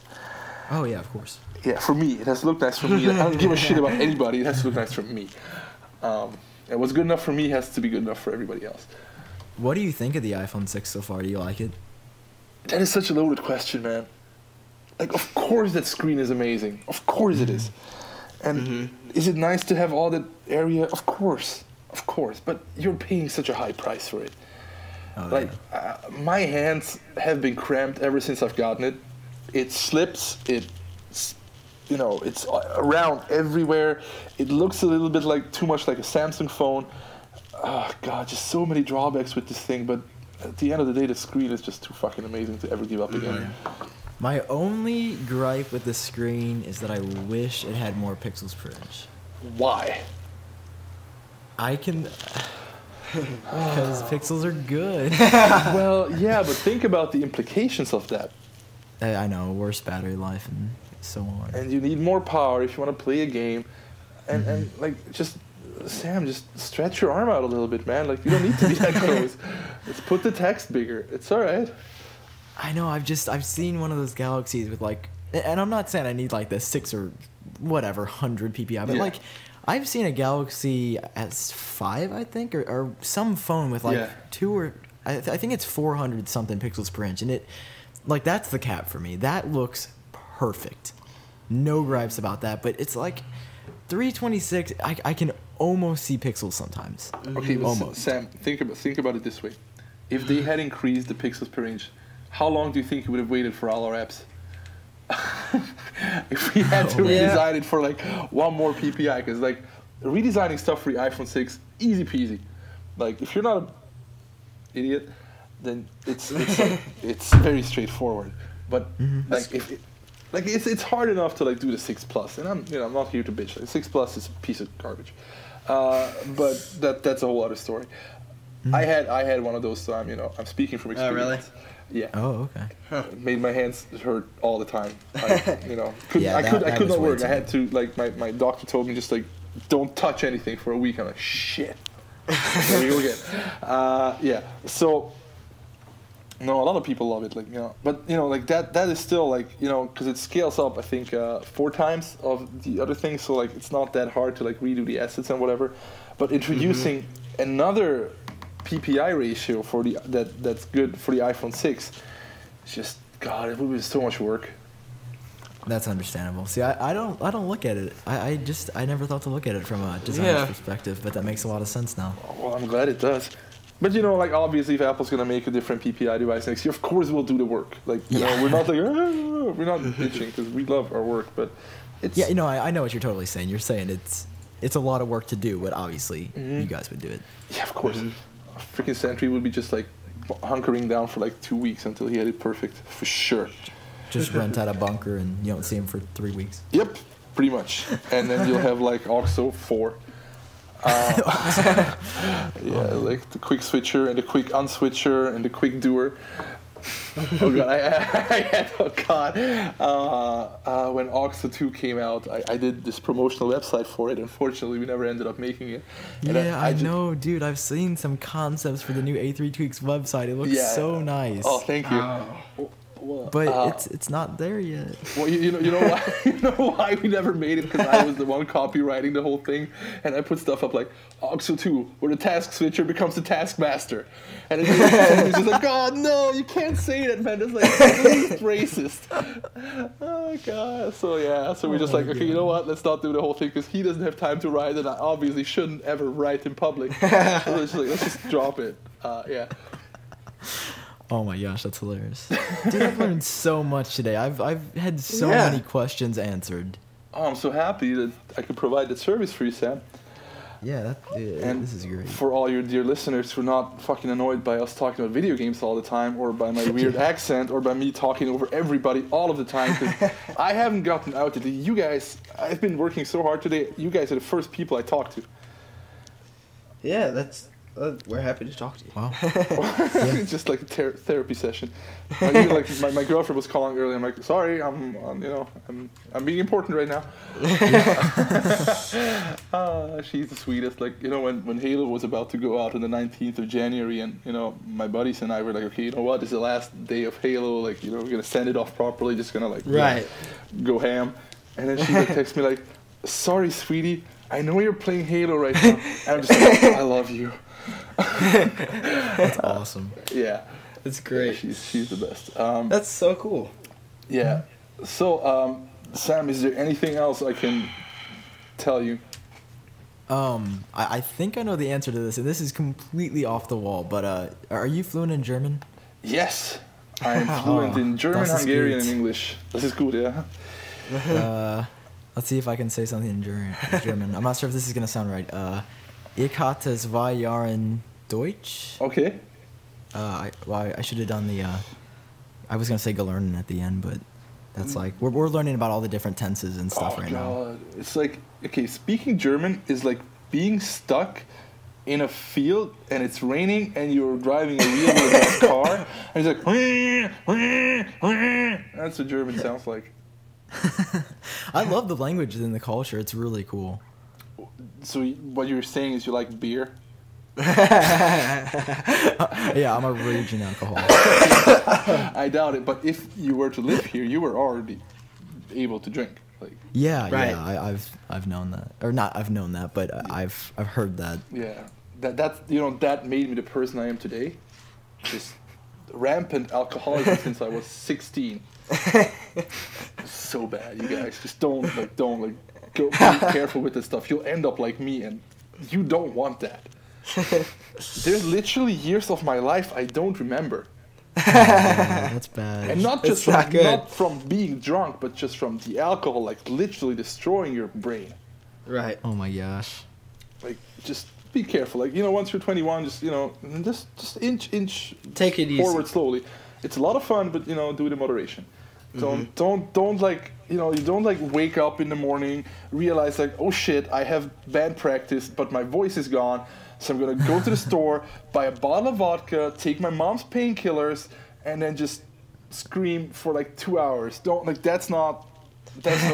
Oh, yeah, of course. Yeah, for me. It has to look nice for me. I don't give a shit about anybody. It has to look nice for me. And what's good enough for me has to be good enough for everybody else. What do you think of the iPhone 6 so far? Do you like it? That is such a loaded question, man. Of course that screen is amazing. Of course it is. And is it nice to have all that area? Of course. Of course. But you're paying such a high price for it. Oh, my hands have been cramped ever since I've gotten it. It slips. It's around everywhere. It looks a little bit too much like a Samsung phone. Oh God, just so many drawbacks with this thing. But at the end of the day, the screen is just too fucking amazing to ever give up again. My only gripe with the screen is that I wish it had more pixels per inch. Why? Because pixels are good. Well, yeah, but think about the implications of that. I know, worse battery life and so on. And you need more power if you want to play a game. And Sam, just stretch your arm out a little bit, man. You don't need to be that close. Let's put the text bigger. It's all right. I know, I've seen one of those Galaxies with and I'm not saying I need the 6 or whatever 100 PPI, but I've seen a Galaxy S5, I think, or some phone with 2 or I think it's 400 something pixels per inch, and it that's the cap for me. That looks perfect. No gripes about that, but it's 326. I can almost see pixels sometimes. Okay, but almost. Sam, think about it this way: if they had increased the pixels per inch, how long do you think you would have waited for all our apps? If we had to redesign it for one more PPI, because redesigning stuff for the iPhone 6, easy peasy. If you're not an idiot, then it's very straightforward. But it's hard enough to do the 6 Plus, and I'm not here to bitch. 6 Plus is a piece of garbage. But that's a whole other story. I had one of those, so I'm speaking from experience. Oh, really? Yeah. Oh, okay. It made my hands hurt all the time. I could not work. I had to my doctor told me just don't touch anything for a week. I'm like, shit. There we go again. Yeah. So no, a lot of people love it. But that is still because it scales up. I think 4 times of the other things. So it's not that hard to redo the assets and whatever. But introducing another PPI ratio for that's good for the iPhone 6. It's just, God, it would be so much work. That's understandable. See, I don't look at it. I never thought to look at it from a designer's perspective, but that makes a lot of sense now. Well, I'm glad it does. But like obviously, if Apple's gonna make a different PPI device next year, of course we'll do the work. Like we're not like we're not bitching because we love our work, but it's I know what you're totally saying. You're saying it's a lot of work to do, but obviously you guys would do it. Yeah, of course. Freaking Sentry would be just like hunkering down for like 2 weeks until he had it perfect for sure. Just rent out a bunker and you don't see him for 3 weeks. Yep, pretty much. And then you'll have like OXO 4. Like the quick switcher and the quick unswitcher and the quick doer. Oh god, when OXO 2 came out, I did this promotional website for it. Unfortunately, we never ended up making it. And I know, dude. I've seen some concepts for the new A3 Tweaks website. It looks so nice. Oh, thank you. But it's not there yet. Well, you know why? You know why we never made it? Because I was the one copywriting the whole thing, and I put stuff up like OXO 2, where the task switcher becomes the taskmaster, and it's just like, God, no, you can't say that, man. It's like at least racist. Oh god. So we're just like, okay, you know what? Let's not do the whole thing because he doesn't have time to write, and I obviously shouldn't ever write in public. So let's just drop it. Yeah. Oh my gosh, that's hilarious. Dude, I've learned so much today. I've had so many questions answered. Oh, I'm so happy that I could provide that service for you, Sam. Yeah, this is great. For all your dear listeners who are not fucking annoyed by us talking about video games all the time, or by my weird accent, or by me talking over everybody all of the time, because I haven't gotten out today. You guys, I've been working so hard today. You guys are the first people I talked to. Yeah, that's... we're happy to talk to you. Wow. It's just like a therapy session. My girlfriend was calling earlier. I'm like, sorry, I'm being important right now. She's the sweetest. Like, when Halo was about to go out on the 19th of January, and my buddies and I were like, okay, you know what? This is the last day of Halo. Like, we're gonna send it off properly. Just gonna go ham. And then she texts me like, sorry, sweetie, I know you're playing Halo right now. And I'm just like, I love you. That's awesome. Yeah, that's great. She's the best. That's so cool. Yeah. So, Sam, is there anything else I can tell you? I think I know the answer to this, and this is completely off the wall. But are you fluent in German? Yes, I'm fluent in German, Hungarian, and English. This is good, yeah. Let's see if I can say something in German. I'm not sure if this is gonna sound right. Ich hatte 2 Jahre Deutsch. Okay. I should have done the. I was gonna say gelernt at the end, but that's like we're learning about all the different tenses and stuff right now. It's like, okay, speaking German is like being stuck in a field and it's raining and you're driving a wheelbarrow car and it's like. That's what German sounds like. I love the language and the culture. It's really cool. So what you're saying is you like beer? Yeah, I'm a raging alcoholic. I doubt it, but if you were to live here, you were already able to drink. Like, I've known that, or not. I've known that, but I've heard that. Yeah, that made me the person I am today. Just rampant alcoholism since I was 16. So bad, you guys. Just don't go. Be careful with this stuff. You'll end up like me, and you don't want that. There's literally years of my life I don't remember. That's bad. And not just not from being drunk, but just from the alcohol, like literally destroying your brain. Right. Oh my gosh. Like, just be careful. Like, once you're 21, just inch take it forward easy. slowly. It's a lot of fun, but do it in moderation. Don't like, you don't like wake up in the morning, realize like, oh shit, I have bad practice, but my voice is gone. So I'm gonna go to the store, buy a bottle of vodka, take my mom's painkillers, and then just scream for like 2 hours. That's no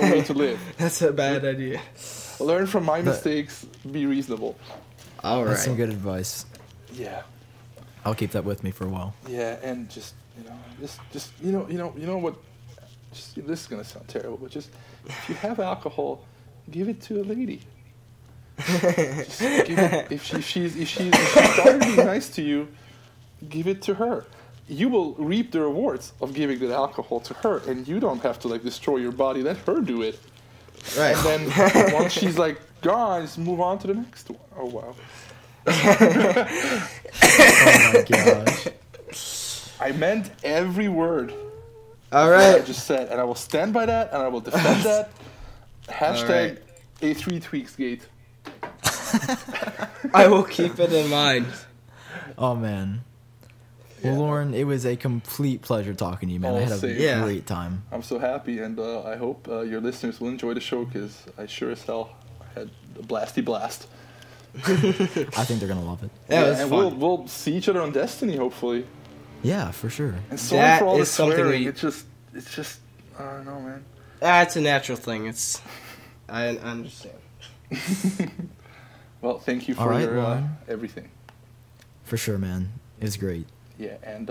way to live. That's a bad idea. Learn from my mistakes, be reasonable. All right. That's some good advice. Yeah. I'll keep that with me for a while. Yeah, and just what. This is gonna sound terrible, but just if you have alcohol, give it to a lady. Just give it, if she's starting to be nice to you, give it to her. you will reap the rewards of giving that alcohol to her, and you don't have to like destroy your body. Let her do it. Right. And then once she's like gone, just move on to the next one. Oh wow. Oh my gosh. I meant every word. All that I right. just said, and I will stand by that, and I will defend that. Hashtag right. A3Tweaksgate. I will keep it in mind. Oh man. Well, Yeah. Lauren, it was a complete pleasure talking to you, man. Oh, I had a same. Yeah. great time. I'm so happy, and I hope your listeners will enjoy the show, because I sure as hell had a blasty blast. I think they're gonna love it. Yeah, it was and fun. we'll see each other on Destiny, hopefully. Yeah, for sure. And sorry That for all the is something swearing. we- It's just, I don't know, man. It's a natural thing. I understand. Well, thank you All for right, your Lauren. everything. For sure, man. It was great. Yeah, and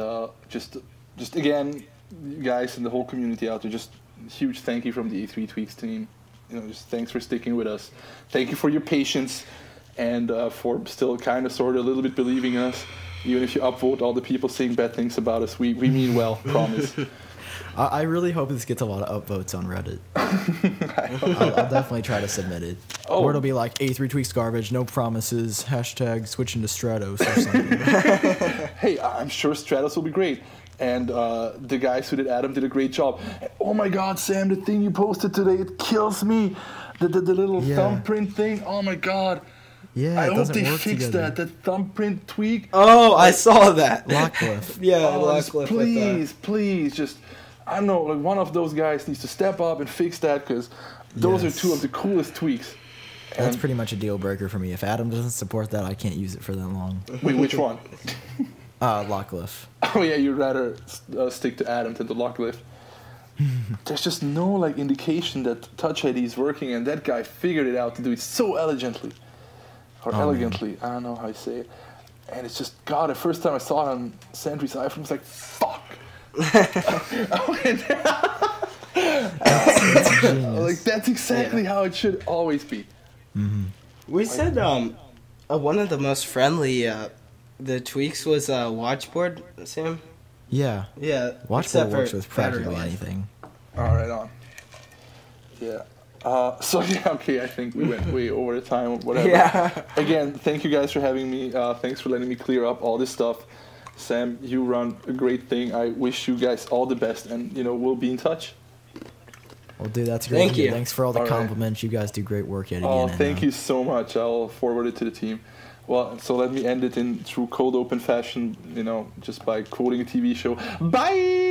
just again, you guys and the whole community out there, just huge thank you from the E3 Tweaks team. You know, just thanks for sticking with us. Thank you for your patience, and for still kind of sort of a little bit believing us. Even if you upvote all the people saying bad things about us, we mean well, promise. I really hope this gets a lot of upvotes on Reddit. I'll definitely try to submit it. Oh. Or it'll be like A3 Tweaks garbage, no promises, hashtag switching to Stratos or something. Hey, I'm sure Stratos will be great. And the guys who did Adam did a great job. Oh my God, Sam, the thing you posted today, it kills me. The little Yeah. thumbprint thing, oh my God. Yeah, I it hope doesn't they work fix together. that thumbprint tweak. Oh, I saw that. Lockcliff. Yeah, Oh, just Lockcliff please, just, I don't know, like one of those guys needs to step up and fix that, because those Yes. are two of the coolest tweaks. That's And- pretty much a deal breaker for me. If Adam doesn't support that, I can't use it for that long. Wait, which one? Lockcliff. Oh yeah, you'd rather stick to Adam than to Locklift. There's just no like indication that Touch ID is working, and that guy figured it out to do it so elegantly. Or Oh, elegantly, I don't know how you say it. And it's just, God, the first time I saw it on Sentry's iPhone, I was like, fuck. Like, that's exactly how it should always be. We said one of the most friendly the tweaks was Watchboard, Sam. Yeah. Yeah. Watchboard except for works with battery practically life. anything. All right, on. Yeah. So yeah, okay. I think we went way over the time. Whatever. Yeah. Again, thank you guys for having me. Thanks for letting me clear up all this stuff. Sam, you run a great thing. I wish you guys all the best, and we'll be in touch. Well, dude, that's great. Thank to hear. you. Thanks for all the All right. compliments. You guys do great work yet again. Oh, and, thank you so much. I'll forward it to the team. Well, so let me end it in true cold open fashion. Just by quoting a TV show. Bye.